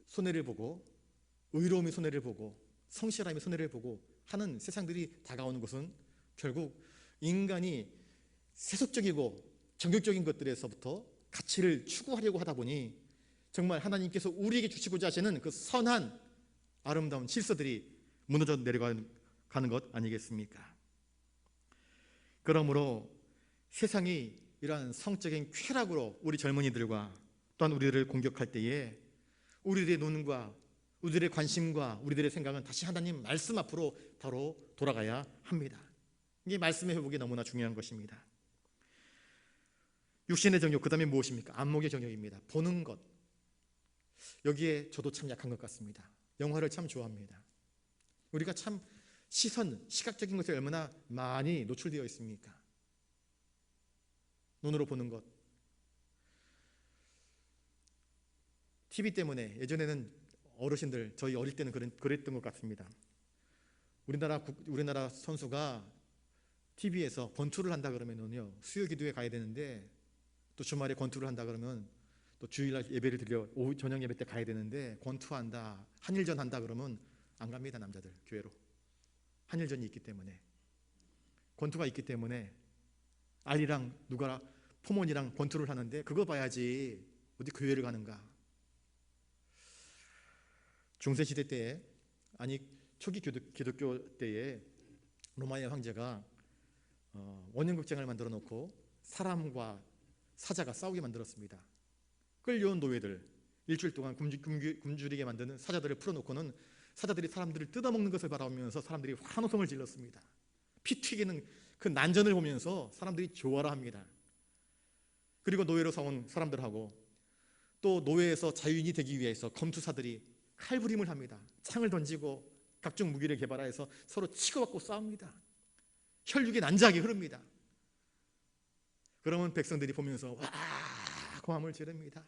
손해를 보고 의로움이 손해를 보고 성실함이 손해를 보고 하는 세상들이 다가오는 것은 결국 인간이 세속적이고 정욕적인 것들에서부터 가치를 추구하려고 하다 보니 정말 하나님께서 우리에게 주시고자 하시는 그 선한 아름다운 질서들이 무너져 내려가는 것 아니겠습니까? 그러므로 세상이 이러한 성적인 쾌락으로 우리 젊은이들과 또한 우리를 공격할 때에 우리들의 노는과 우리들의 관심과 우리들의 생각은 다시 하나님 말씀 앞으로 바로 돌아가야 합니다. 이게 말씀의 회복이 너무나 중요한 것입니다. 육신의 정욕, 그 다음에 무엇입니까? 안목의 정욕입니다. 보는 것. 여기에 저도 참 약한 것 같습니다. 영화를 참 좋아합니다. 우리가 참 시각적인 것에 얼마나 많이 노출되어 있습니까? 눈으로 보는 것. TV 때문에 예전에는 어르신들, 저희 어릴 때는 그랬던 것 같습니다. 우리나라 선수가 TV에서 권투를 한다 그러면은요, 수요 기도에 가야 되는데 또 주말에 권투를 한다 그러면 또 주일날 예배를 드려 오후 저녁 예배 때 가야 되는데 권투한다, 한일전 한다 그러면 안 갑니다. 남자들 교회로. 한일전이 있기 때문에, 권투가 있기 때문에 아리랑 누가 포몬이랑 권투를 하는데 그거 봐야지 어디 교회를 가는가. 중세시대 때에, 아니 초기 기독교 때에 로마의 황제가 원년극장을 만들어 놓고 사람과 사자가 싸우게 만들었습니다. 끌려온 노예들, 일주일 동안 굶주리게 만드는 사자들을 풀어놓고는 사자들이 사람들을 뜯어먹는 것을 바라보면서 사람들이 환호성을 질렀습니다. 피 튀기는 그 난전을 보면서 사람들이 좋아라 합니다. 그리고 노예로 사온 사람들하고 또 노예에서 자유인이 되기 위해서 검투사들이 칼부림을 합니다. 창을 던지고 각종 무기를 개발하여서 서로 치고받고 싸웁니다. 혈육이 난자하게 흐릅니다. 그러면 백성들이 보면서 와 고함을 지릅니다.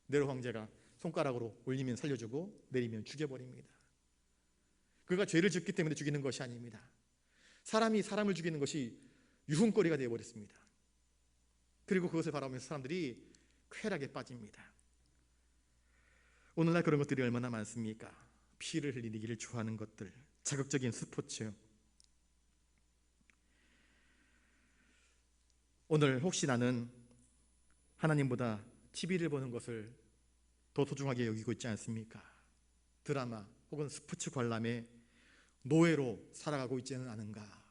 네로 황제가 손가락으로 올리면 살려주고 내리면 죽여버립니다. 그가 죄를 짓기 때문에 죽이는 것이 아닙니다. 사람이 사람을 죽이는 것이 유흥거리가 되어버렸습니다. 그리고 그것을 바라보면서 사람들이 쾌락에 빠집니다. 오늘날 그런 것들이 얼마나 많습니까? 피를 흘리기를 좋아하는 것들, 자극적인 스포츠. 오늘 혹시 나는 하나님보다 TV를 보는 것을 더 소중하게 여기고 있지 않습니까? 드라마 혹은 스포츠 관람에 노예로 살아가고 있지는 않은가?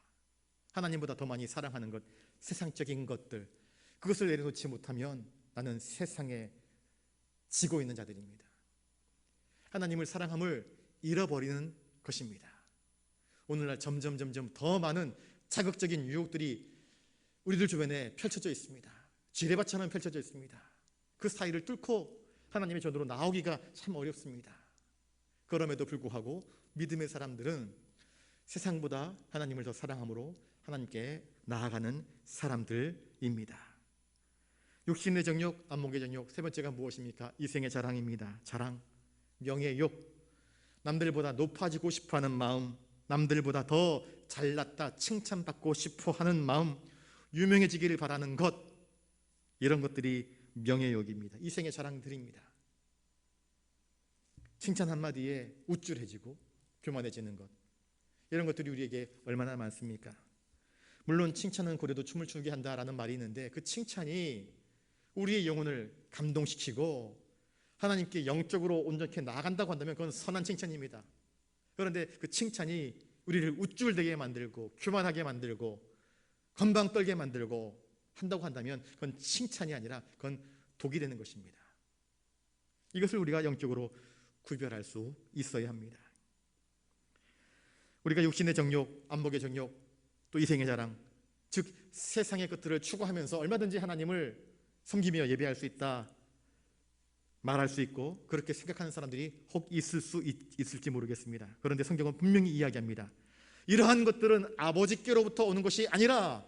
하나님보다 더 많이 사랑하는 것, 세상적인 것들, 그것을 내려놓지 못하면 나는 세상에 지고 있는 자들입니다. 하나님을 사랑함을 잃어버리는 것입니다. 오늘날 점점 더 많은 자극적인 유혹들이 우리들 주변에 펼쳐져 있습니다. 지뢰밭처럼 펼쳐져 있습니다. 그 사이를 뚫고 하나님의 전으로 나오기가 참 어렵습니다. 그럼에도 불구하고 믿음의 사람들은 세상보다 하나님을 더 사랑함으로 하나님께 나아가는 사람들입니다. 육신의 정욕, 안목의 정욕, 세 번째가 무엇입니까? 이생의 자랑입니다. 자랑, 명예욕, 남들보다 높아지고 싶어하는 마음, 남들보다 더 잘났다 칭찬받고 싶어하는 마음, 유명해지기를 바라는 것, 이런 것들이 명예욕입니다. 이생의 자랑들입니다. 칭찬 한마디에 우쭐해지고 교만해지는 것, 이런 것들이 우리에게 얼마나 많습니까? 물론 칭찬은 고래도 춤을 추게 한다라는 말이 있는데 그 칭찬이 우리의 영혼을 감동시키고 하나님께 영적으로 온전히 나아간다고 한다면 그건 선한 칭찬입니다. 그런데 그 칭찬이 우리를 우쭐대게 만들고 교만하게 만들고 건방 떨게 만들고 한다고 한다면 그건 칭찬이 아니라 그건 독이 되는 것입니다. 이것을 우리가 영적으로 구별할 수 있어야 합니다. 우리가 육신의 정욕, 안목의 정욕, 또 이생의 자랑, 즉 세상의 것들을 추구하면서 얼마든지 하나님을 섬기며 예배할 수 있다 말할 수 있고 그렇게 생각하는 사람들이 혹 있을지 모르겠습니다. 그런데 성경은 분명히 이야기합니다. 이러한 것들은 아버지께로부터 오는 것이 아니라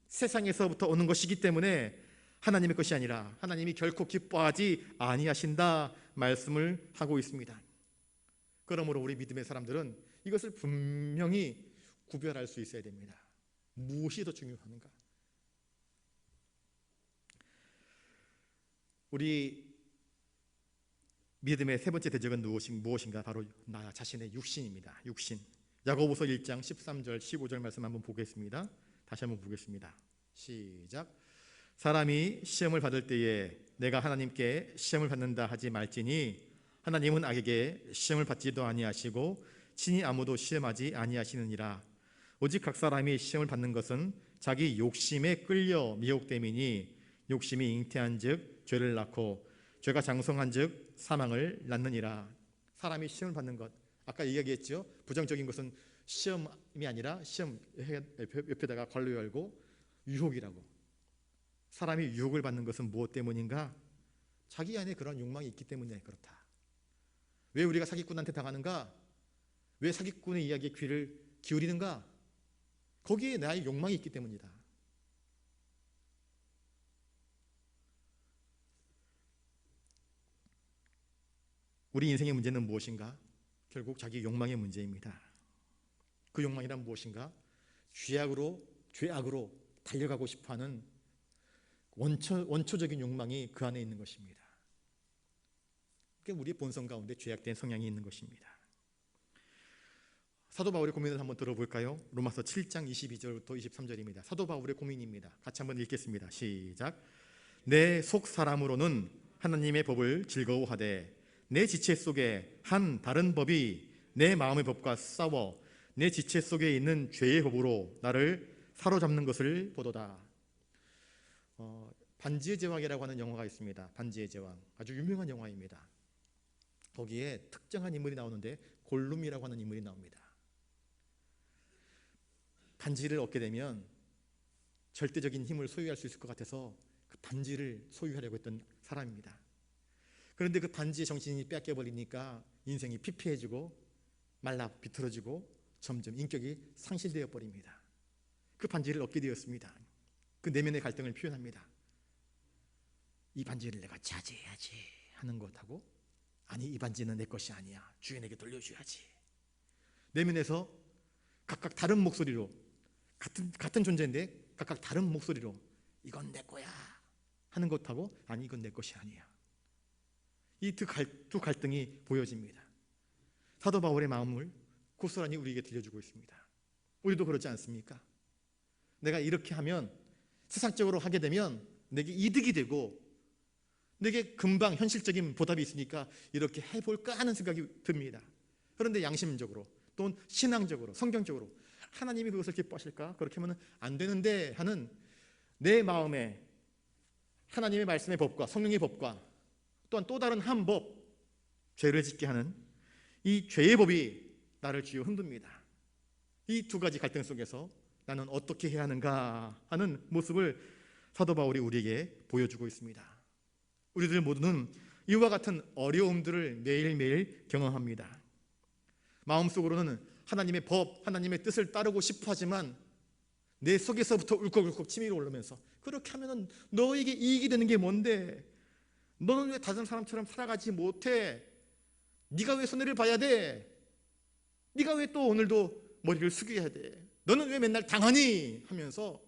세상에서부터 오는 것이기 때문에 하나님의 것이 아니라 하나님이 결코 기뻐하지 아니하신다 말씀을 하고 있습니다. 그러므로 우리 믿음의 사람들은 이것을 분명히 구별할 수 있어야 됩니다. 무엇이 더 중요한가? 우리 믿음의 세 번째 대적은 무엇인가? 바로 나 자신의 육신입니다. 육신. 야고보서 1장 13절 15절 말씀 한번 보겠습니다. 다시 한번 보겠습니다. 시작. 사람이 시험을 받을 때에 내가 하나님께 시험을 받는다 하지 말지니 하나님은 악에게 시험을 받지도 아니하시고 친히 아무도 시험하지 아니하시느니라. 오직 각 사람이 시험을 받는 것은 자기 욕심에 끌려 미혹됨이니 욕심이 잉태한즉 죄를 낳고 죄가 장성한즉 사망을 낳느니라. 사람이 시험을 받는 것, 아까 이야기했죠. 부정적인 것은 시험이 아니라 시험 옆에다가 괄호 열고 유혹이라고. 사람이 유혹을 받는 것은 무엇 때문인가? 자기 안에 그런 욕망이 있기 때문에 그렇다. 왜 우리가 사기꾼한테 당하는가? 왜 사기꾼의 이야기에 귀를 기울이는가? 거기에 나의 욕망이 있기 때문이다. 우리 인생의 문제는 무엇인가? 결국 자기 욕망의 문제입니다. 그 욕망이란 무엇인가? 죄악으로 달려가고 싶어하는 원초적인 욕망이 그 안에 있는 것입니다. 그게 우리의 본성 가운데 죄악된 성향이 있는 것입니다. 사도 바울의 고민을 한번 들어볼까요? 로마서 7장 22절부터 23절입니다. 사도 바울의 고민입니다. 같이 한번 읽겠습니다. 시작. 내 속 사람으로는 하나님의 법을 즐거워하되 내 지체 속에 한 다른 법이 내 마음의 법과 싸워 내 지체 속에 있는 죄의 법으로 나를 사로잡는 것을 보도다. 반지의 제왕이라고 하는 영화가 있습니다. 반지의 제왕, 아주 유명한 영화입니다. 거기에 특정한 인물이 나오는데 골룸이라고 하는 인물이 나옵니다. 반지를 얻게 되면 절대적인 힘을 소유할 수 있을 것 같아서 그 반지를 소유하려고 했던 사람입니다. 그런데 그 반지의 정신이 뺏겨버리니까 인생이 피폐해지고 말라 비틀어지고 점점 인격이 상실되어 버립니다. 그 반지를 얻게 되었습니다. 그 내면의 갈등을 표현합니다. 이 반지를 내가 차지해야지 하는 것하고, 아니 이 반지는 내 것이 아니야, 주인에게 돌려줘야지. 내면에서 각각 다른 목소리로, 같은 존재인데 각각 다른 목소리로 이건 내 거야 하는 것하고, 아니 이건 내 것이 아니야. 이 두 갈등이 보여집니다. 사도 바울의 마음을 고스란히 우리에게 들려주고 있습니다. 우리도 그렇지 않습니까? 내가 이렇게 하면, 세상적으로 하게 되면 내게 이득이 되고 내게 금방 현실적인 보답이 있으니까 이렇게 해볼까 하는 생각이 듭니다. 그런데 양심적으로 또는 신앙적으로, 성경적으로 하나님이 그것을 기뻐하실까? 그렇게 하면 안 되는데 하는 내 마음에 하나님의 말씀의 법과 성령의 법과 또한 또 다른 한 법, 죄를 짓게 하는 이 죄의 법이 나를 쥐어 흔듭니다. 이 두 가지 갈등 속에서 나는 어떻게 해야 하는가 하는 모습을 사도 바울이 우리에게 보여주고 있습니다. 우리들 모두는 이와 같은 어려움들을 매일매일 경험합니다. 마음속으로는 하나님의 법, 하나님의 뜻을 따르고 싶어 하지만 내 속에서부터 울컥울컥 치밀어 오르면서, 그렇게 하면 너에게 이익이 되는 게 뭔데? 너는 왜 다른 사람처럼 살아가지 못해? 네가 왜 손해를 봐야 돼? 네가 왜 또 오늘도 머리를 숙여야 돼? 너는 왜 맨날 당하니? 하면서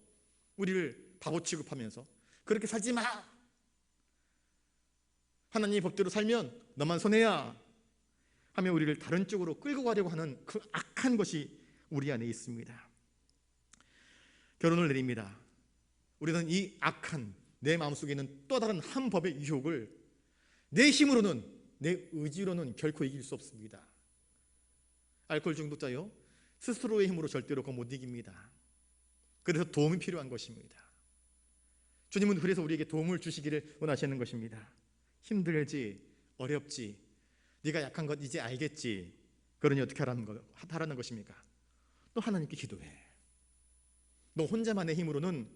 우리를 바보 취급하면서, 그렇게 살지 마, 하나님의 법대로 살면 너만 손해야 하며 우리를 다른 쪽으로 끌고 가려고 하는 그 악한 것이 우리 안에 있습니다. 결론을 내립니다. 우리는 이 악한 내 마음속에 있는 또 다른 한 법의 유혹을 내 힘으로는, 내 의지로는 결코 이길 수 없습니다. 알코올 중독자요, 스스로의 힘으로 절대로 그거 못 이깁니다. 그래서 도움이 필요한 것입니다. 주님은 그래서 우리에게 도움을 주시기를 원하시는 것입니다. 힘들지, 어렵지, 네가 약한 것 이제 알겠지, 그러니 어떻게 하라는 것입니까? 너 하나님께 기도해. 너 혼자만의 힘으로는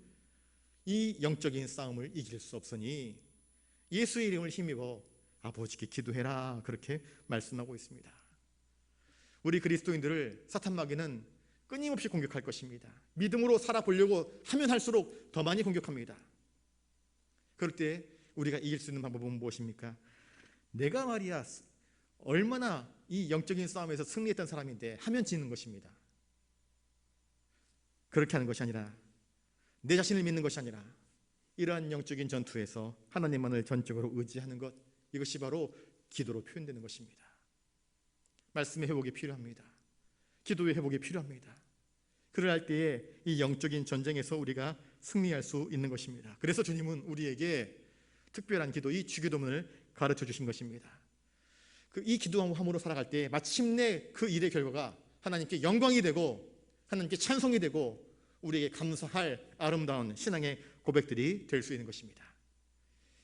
이 영적인 싸움을 이길 수 없으니 예수의 이름을 힘입어 아버지께 기도해라, 그렇게 말씀하고 있습니다. 우리 그리스도인들을 사탄 마귀는 끊임없이 공격할 것입니다. 믿음으로 살아보려고 하면 할수록 더 많이 공격합니다. 그럴 때 우리가 이길 수 있는 방법은 무엇입니까? 내가 말이야 얼마나 이 영적인 싸움에서 승리했던 사람인데 하면 지는 것입니다. 그렇게 하는 것이 아니라, 내 자신을 믿는 것이 아니라 이러한 영적인 전투에서 하나님만을 전적으로 의지하는 것, 이것이 바로 기도로 표현되는 것입니다. 말씀의 회복이 필요합니다. 기도의 회복이 필요합니다. 그럴 때에 이 영적인 전쟁에서 우리가 승리할 수 있는 것입니다. 그래서 주님은 우리에게 특별한 기도, 이 주기도문을 가르쳐 주신 것입니다. 이 기도함으로 살아갈 때 마침내 그 일의 결과가 하나님께 영광이 되고 하나님께 찬송이 되고 우리에게 감사할 아름다운 신앙의 고백들이 될 수 있는 것입니다.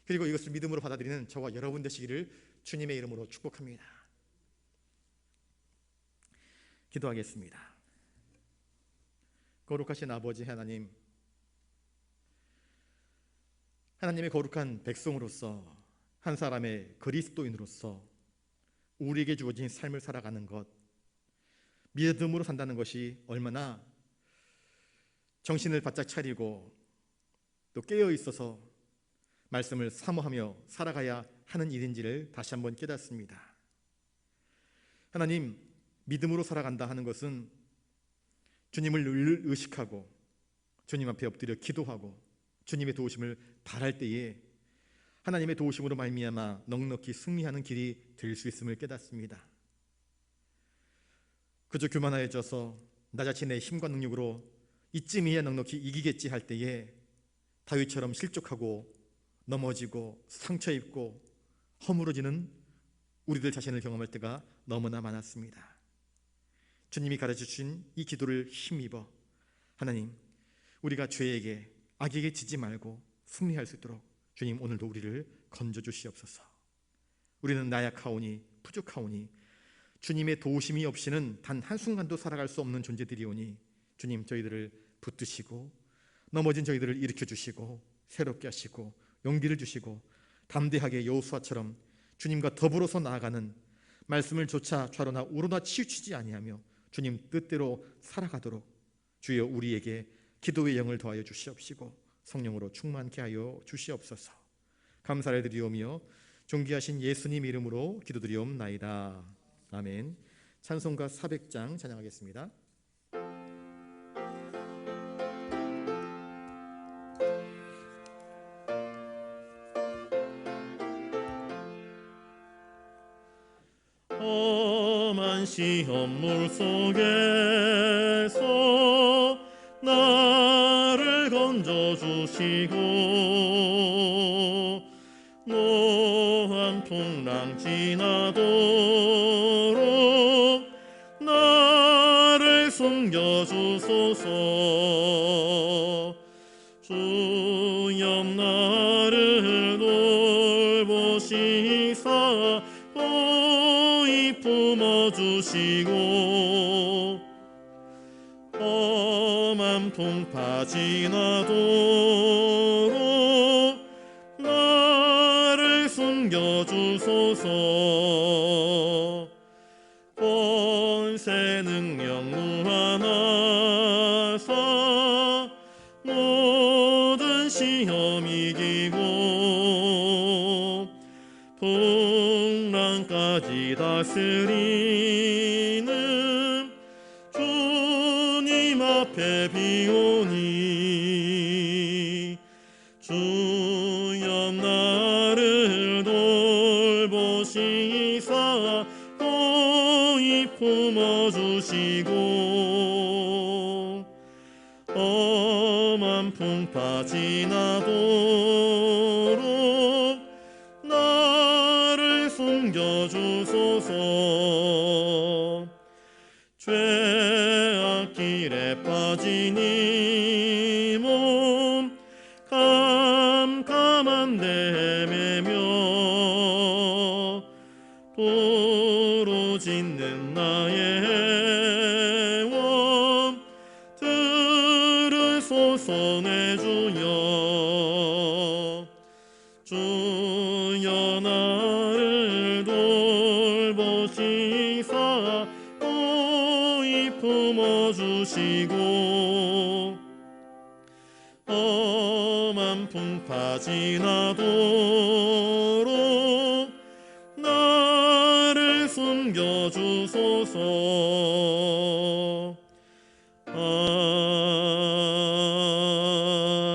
그리고 이것을 믿음으로 받아들이는 저와 여러분 되시기를 주님의 이름으로 축복합니다. 기도하겠습니다. 거룩하신 아버지 하나님, 하나님의 거룩한 백성으로서, 한 사람의 그리스도인으로서 우리에게 주어진 삶을 살아가는 것, 믿음으로 산다는 것이 얼마나 정신을 바짝 차리고 또 깨어 있어서 말씀을 사모하며 살아가야 하는 일인지를 다시 한번 깨닫습니다. 하나님, 믿음으로 살아간다 하는 것은 주님을 늘 의식하고 주님 앞에 엎드려 기도하고 주님의 도우심을 바랄 때에 하나님의 도우심으로 말미암아 넉넉히 승리하는 길이 될 수 있음을 깨닫습니다. 그저 교만해져서 나 자신의 힘과 능력으로 이쯤이야 넉넉히 이기겠지 할 때에 다윗처럼 실족하고 넘어지고 상처 입고 허물어지는 우리들 자신을 경험할 때가 너무나 많았습니다. 주님이 가르쳐 주신 이 기도를 힘입어 하나님, 우리가 죄에게 악에게 지지 말고 승리할 수 있도록 주님 오늘도 우리를 건져 주시옵소서. 우리는 나약하오니 부족하오니 주님의 도우심이 없이는 단 한순간도 살아갈 수 없는 존재들이오니 주님, 저희들을 붙드시고 넘어진 저희들을 일으켜 주시고 새롭게 하시고 용기를 주시고 담대하게 여호수아처럼 주님과 더불어서 나아가는 말씀을 조차 좌로나 우로나 치우치지 아니하며 주님 뜻대로 살아가도록 주여 우리에게 기도의 영을 더하여 주시옵시고 성령으로 충만케 하여 주시옵소서. 감사를 드리오며 존귀하신 예수님 이름으로 기도드리옵나이다. 아멘. 찬송가 400장 찬양하겠습니다. 험한 시험물 속에서 나를 건져주시고 노한 풍랑 지나도록 나를 숨겨주소서. 주여 나를 돌보시사 품어주시고 험한 풍파 지나도록 나를 숨겨주소서. 권세 능력 무한하사 모든 시험 이기고 풍랑까지 다스리는 주님 앞에 비오니 주여 나를 돌보시사 고이 품어주시고 험한 풍파 지나도록 나를 숨겨주소서. 죄악 길에 빠진 이 몸 캄캄한 데 헤매며 부르짖는 나의 원 들으소서. 내 주여 주여 나를 돌보시사 고이 품어주시고 험한 풍파 지나도록 나를 숨겨주소서.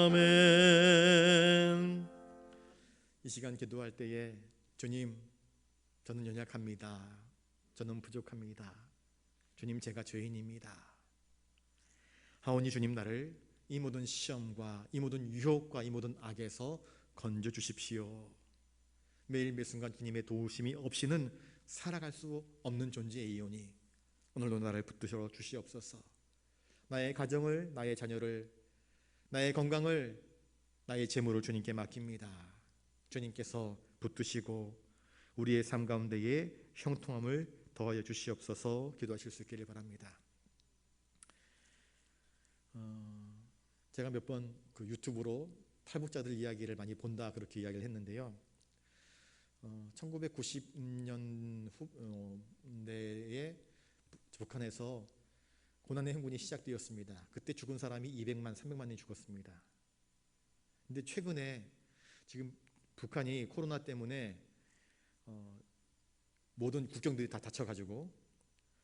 아멘. 이 시간 기도할 때에 주님, 저는 연약합니다. 저는 부족합니다. 주님, 제가 죄인입니다. 하오니 주님, 나를 이 모든 시험과 이 모든 유혹과 이 모든 악에서 건져 주십시오. 매일 매순간 주님의 도우심이 없이는 살아갈 수 없는 존재이오니 오늘도 나를 붙드셔 주시옵소서. 나의 가정을, 나의 자녀를, 나의 건강을, 나의 재물을 주님께 맡깁니다. 주님께서 붙드시고 우리의 삶 가운데에 형통함을 더하여 주시옵소서. 기도하실 수 있기를 바랍니다. 제가 몇 번 그 유튜브로 탈북자들 이야기를 많이 본다 그렇게 이야기를 했는데요. 1990년 후대에 북한에서 고난의 행군이 시작되었습니다. 그때 죽은 사람이 200만, 300만이 죽었습니다. 근데 최근에 지금 북한이 코로나 때문에 모든 국경들이 다 닫혀가지고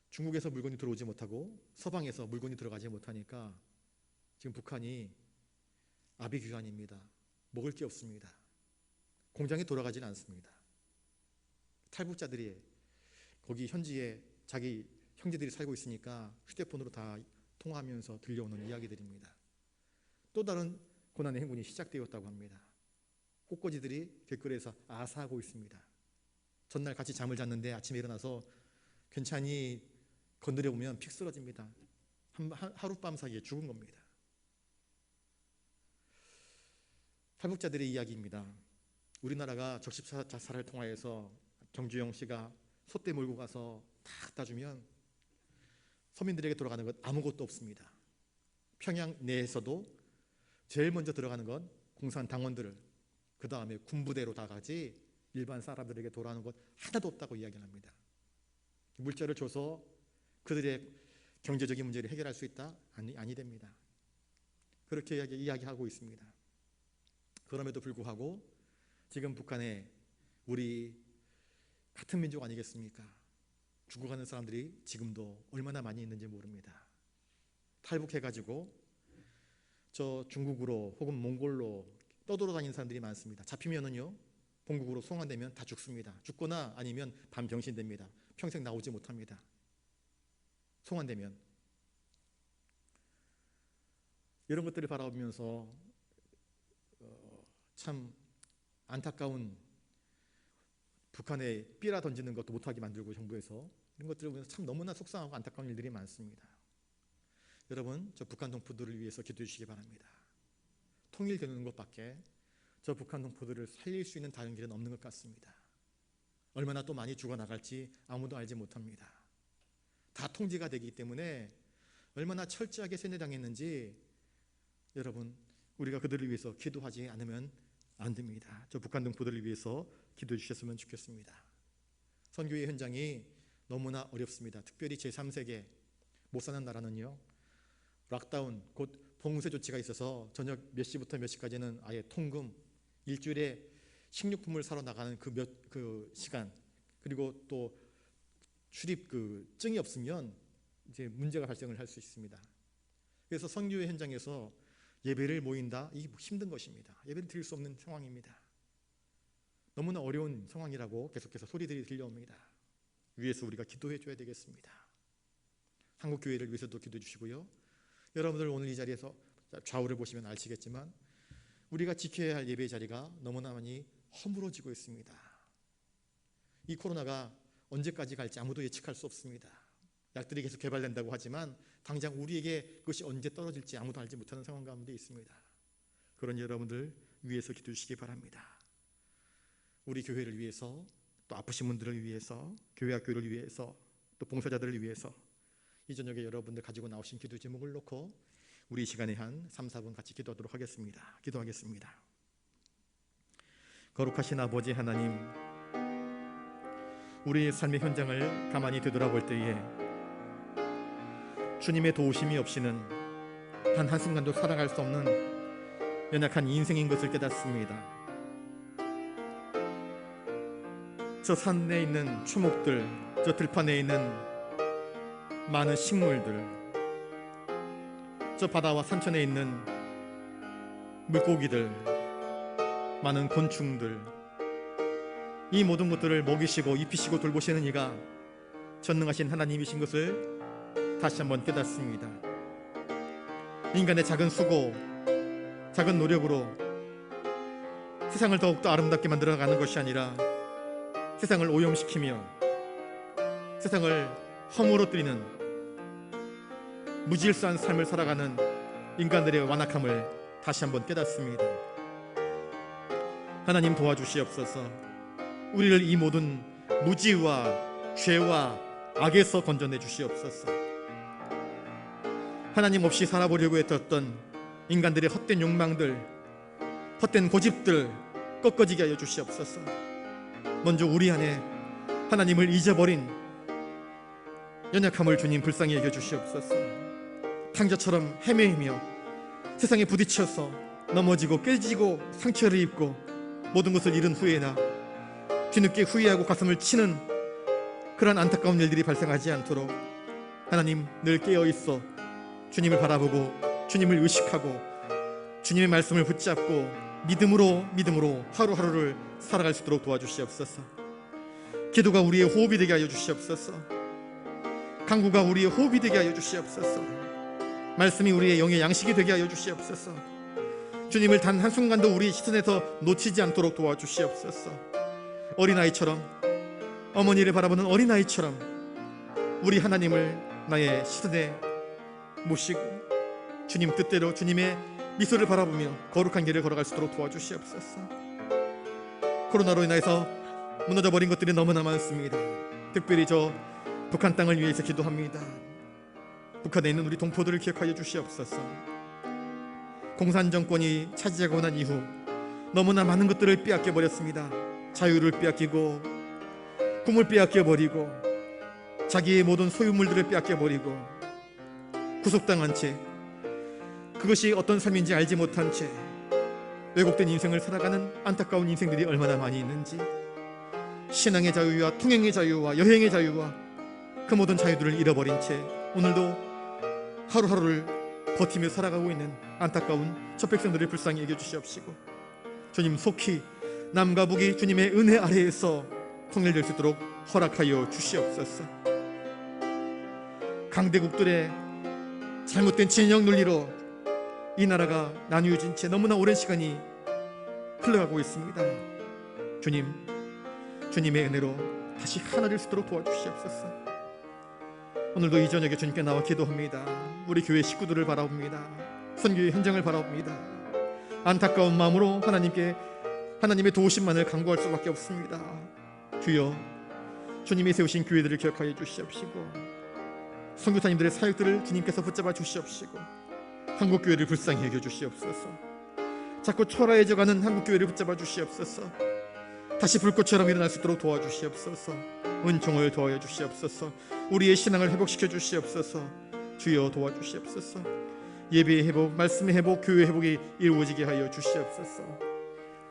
중국에서 물건이 들어오지 못하고 서방에서 물건이 들어가지 못하니까 지금 북한이 아비규환입니다. 먹을 게 없습니다. 공장이 돌아가지는 않습니다. 탈북자들이 거기 현지에 자기 형제들이 살고 있으니까 휴대폰으로 다 통화하면서 들려오는 이야기들입니다. 또 다른 고난의 행군이 시작되었다고 합니다. 꽃꽂이들이 길거리에서 아사하고 있습니다. 전날 같이 잠을 잤는데 아침에 일어나서 괜찮이 건드려보면 픽 쓰러집니다. 하룻밤 사이에 죽은 겁니다. 탈북자들의 이야기입니다. 우리나라가 적십사 자살을 통하여서 정주영 씨가 소떼 몰고 가서 다 갖다 주면 서민들에게 돌아가는 것 아무것도 없습니다. 평양 내에서도 제일 먼저 들어가는 건 공산당원들, 그 다음에 군부대로 다 가지 일반 사람들에게 돌아오는 것 하나도 없다고 이야기합니다. 물자를 줘서 그들의 경제적인 문제를 해결할 수 있다? 아니 됩니다. 그렇게 이야기하고 있습니다. 그럼에도 불구하고 지금 북한에 우리 같은 민족 아니겠습니까? 죽어가는 사람들이 지금도 얼마나 많이 있는지 모릅니다. 탈북해가지고 저 중국으로 혹은 몽골로 떠돌아다니는 사람들이 많습니다. 잡히면은요 본국으로 송환되면 다 죽습니다. 죽거나 아니면 반병신됩니다. 평생 나오지 못합니다. 송환되면. 이런 것들을 바라보면서 참 안타까운, 북한에 삐라 던지는 것도 못하게 만들고 정부에서 이런 것들을 보면서 참 너무나 속상하고 안타까운 일들이 많습니다. 여러분, 저 북한 동포들을 위해서 기도해 주시기 바랍니다. 통일되는 것밖에 저 북한 동포들을 살릴 수 있는 다른 길은 없는 것 같습니다. 얼마나 또 많이 죽어나갈지 아무도 알지 못합니다. 다 통제가 되기 때문에 얼마나 철저하게 세뇌당했는지 여러분, 우리가 그들을 위해서 기도하지 않으면 안 됩니다. 저 북한 동포들을 위해서 기도해 주셨으면 좋겠습니다. 선교의 현장이 너무나 어렵습니다. 특별히 제3세계 못 사는 나라는요, 락다운, 곧 봉쇄 조치가 있어서 저녁 몇 시부터 몇 시까지는 아예 통금, 일주일에 식료품을 사러 나가는 그 시간, 그리고 또 출입 증이 없으면 이제 문제가 발생을 할 수 있습니다. 그래서 선교의 현장에서 예배를 모인다, 이게 힘든 것입니다. 예배를 드릴 수 없는 상황입니다. 너무나 어려운 상황이라고 계속해서 소리들이 들려옵니다. 위에서 우리가 기도해 줘야 되겠습니다. 한국교회를 위해서도 기도해 주시고요. 여러분들 오늘 이 자리에서 좌우를 보시면 아시겠지만 우리가 지켜야 할 예배의 자리가 너무나 많이 허물어지고 있습니다. 이 코로나가 언제까지 갈지 아무도 예측할 수 없습니다. 약들이 계속 개발된다고 하지만 당장 우리에게 그것이 언제 떨어질지 아무도 알지 못하는 상황 가운데 있습니다. 그런 여러분들 위해서 기도해 주시기 바랍니다. 우리 교회를 위해서, 또 아프신 분들을 위해서, 교회 학교를 위해서, 또 봉사자들을 위해서 이 저녁에 여러분들 가지고 나오신 기도 제목을 놓고 우리 시간에 한 3, 4분 같이 기도하도록 하겠습니다. 기도하겠습니다. 거룩하신 아버지 하나님, 우리의 삶의 현장을 가만히 되돌아볼 때에 주님의 도우심이 없이는 단 한순간도 살아갈 수 없는 연약한 인생인 것을 깨닫습니다. 저 산에 있는 초목들, 저 들판에 있는 많은 식물들, 저 바다와 산천에 있는 물고기들, 많은 곤충들, 이 모든 것들을 먹이시고 입히시고 돌보시는 이가 전능하신 하나님이신 것을 다시 한번 깨닫습니다. 인간의 작은 수고, 작은 노력으로 세상을 더욱더 아름답게 만들어가는 것이 아니라 세상을 오염시키며 세상을 허물어뜨리는 무질서한 삶을 살아가는 인간들의 완악함을 다시 한번 깨닫습니다. 하나님 도와주시옵소서. 우리를 이 모든 무지와 죄와 악에서 건져내 주시옵소서. 하나님 없이 살아보려고 했던 인간들의 헛된 욕망들, 헛된 고집들 꺾어지게 하여 주시옵소서. 먼저 우리 안에 하나님을 잊어버린 연약함을 주님 불쌍히 여겨 주시옵소서. 탕자처럼 헤매이며 세상에 부딪혀서 넘어지고 깨지고 상처를 입고 모든 것을 잃은 후에나 뒤늦게 후회하고 가슴을 치는 그런 안타까운 일들이 발생하지 않도록 하나님 늘 깨어있어 주님을 바라보고 주님을 의식하고 주님의 말씀을 붙잡고 믿음으로 하루하루를 살아갈 수 있도록 도와주시옵소서. 기도가 우리의 호흡이 되게 하여 주시옵소서. 간구가 우리의 호흡이 되게 하여 주시옵소서. 말씀이 우리의 영의 양식이 되게 하여 주시옵소서. 주님을 단 한순간도 우리 시선에서 놓치지 않도록 도와주시옵소서. 어린아이처럼, 어머니를 바라보는 어린아이처럼 우리 하나님을 나의 시선에 모시고 주님 뜻대로 주님의 미소를 바라보며 거룩한 길을 걸어갈 수 있도록 도와주시옵소서. 코로나로 인해서 무너져버린 것들이 너무나 많습니다. 특별히 저 북한 땅을 위해서 기도합니다. 북한에 있는 우리 동포들을 기억하여 주시옵소서. 공산 정권이 차지하고 난 이후 너무나 많은 것들을 빼앗겨 버렸습니다. 자유를 빼앗기고 꿈을 빼앗겨 버리고 자기의 모든 소유물들을 빼앗겨 버리고 구속당한 채, 그것이 어떤 삶인지 알지 못한 채 왜곡된 인생을 살아가는 안타까운 인생들이 얼마나 많이 있는지, 신앙의 자유와 통행의 자유와 여행의 자유와 그 모든 자유들을 잃어버린 채 오늘도 하루하루를 버티며 살아가고 있는 안타까운 저 백성들을 불쌍히 여겨 주시옵시고, 주님 속히 남과 북이 주님의 은혜 아래에서 통일될 수 있도록 허락하여 주시옵소서. 강대국들의 잘못된 진영 논리로 이 나라가 나뉘어진 채 너무나 오랜 시간이 흘러가고 있습니다. 주님, 주님의 은혜로 다시 하나 될 수 있도록 도와주시옵소서. 오늘도 이 저녁에 주님께 나와 기도합니다. 우리 교회 식구들을 바라봅니다. 선교의 현장을 바라봅니다. 안타까운 마음으로 하나님께 하나님의 도우심만을 간구할 수밖에 없습니다. 주여, 주님이 세우신 교회들을 기억하여 주시옵시고, 선교사님들의 사역들을 주님께서 붙잡아 주시옵시고, 한국교회를 불쌍히 여겨 주시옵소서. 자꾸 초라해져가는 한국교회를 붙잡아 주시옵소서. 다시 불꽃처럼 일어날 수 있도록 도와주시옵소서. 은총을 더하여 주시옵소서. 우리의 신앙을 회복시켜 주시옵소서. 주여 도와주시옵소서. 예배의 회복, 말씀의 회복, 교회의 회복이 이루어지게 하여 주시옵소서.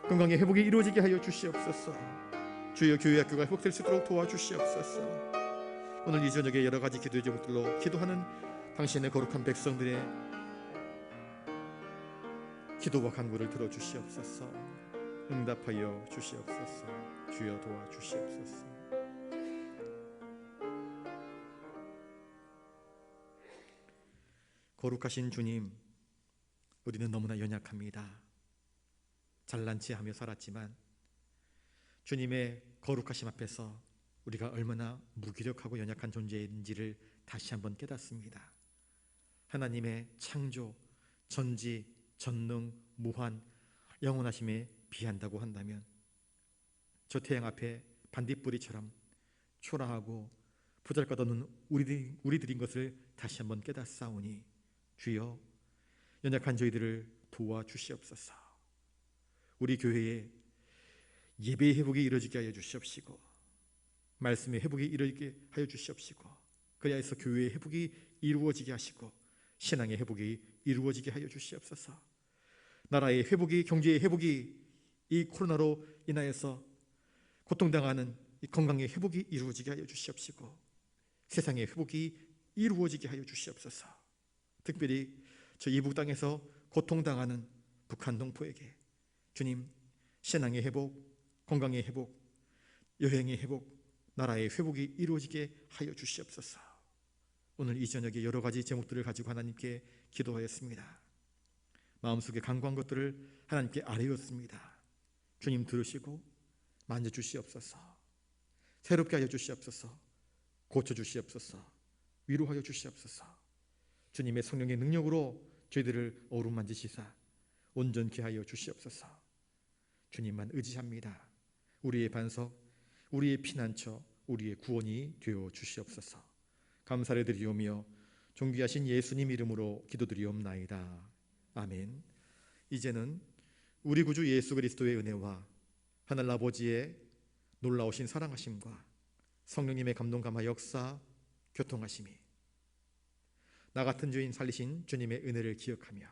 건강의 회복이 이루어지게 하여 주시옵소서. 주여, 교회 학교가 회복될 수 있도록 도와주시옵소서. 오늘 이 저녁에 여러 가지 기도의 제목들로 기도하는 당신의 거룩한 백성들의 기도와 간구를 들어주시옵소서. 응답하여 주시옵소서. 주여 도와주시옵소서. 거룩하신 주님, 우리는 너무나 연약합니다. 잘난 체 하며 살았지만 주님의 거룩하심 앞에서 우리가 얼마나 무기력하고 연약한 존재인지를 다시 한번 깨닫습니다. 하나님의 창조, 전지, 전능, 무한, 영원하심에 비한다고 한다면 저 태양 앞에 반딧불이처럼 초라하고 보잘것없는 우리들인 것을 다시 한번 깨닫사오니 주여, 연약한 저희들을 도와주시옵소서. 우리 교회에 예배의 회복이 이루어지게 하여 주시옵시고, 말씀의 회복이 이루어지게 하여 주시옵시고, 그리하여서 교회의 회복이 이루어지게 하시고 신앙의 회복이 이루어지게 하여 주시옵소서. 나라의 회복이, 경제의 회복이 이 코로나로 인하여서 고통당하는 이 건강의 회복이 이루어지게 하여 주시옵시고, 세상의 회복이 이루어지게 하여 주시옵소서. 특별히 저 이북 땅에서 고통당하는 북한 동포에게 주님, 신앙의 회복, 건강의 회복, 여행의 회복, 나라의 회복이 이루어지게 하여 주시옵소서. 오늘 이 저녁에 여러 가지 제목들을 가지고 하나님께 기도하였습니다. 마음속에 간구한 것들을 하나님께 아뢰었습니다. 주님 들으시고 만져주시옵소서. 새롭게 하여 주시옵소서. 고쳐주시옵소서. 위로하여 주시옵소서. 주님의 성령의 능력으로 저희들을 어루만지시사 온전케 하여 주시옵소서. 주님만 의지합니다. 우리의 반석, 우리의 피난처, 우리의 구원이 되어 주시옵소서. 감사를 드리오며 존귀하신 예수님 이름으로 기도드리옵나이다. 아멘. 이제는 우리 구주 예수 그리스도의 은혜와 하늘 아버지의 놀라우신 사랑하심과 성령님의 감동감화 역사 교통하심이 나 같은 죄인 살리신 주님의 은혜를 기억하며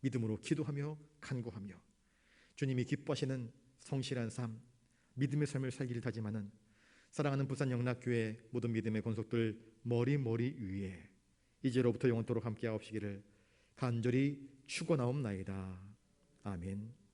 믿음으로 기도하며 간구하며 주님이 기뻐하시는 성실한 삶, 믿음의 삶을 살기를 다짐하는 사랑하는 부산 영락교회 모든 믿음의 권속들 머리 위에 이제로부터 영원토록 함께하옵시기를 간절히 축원하옵나이다. 아멘.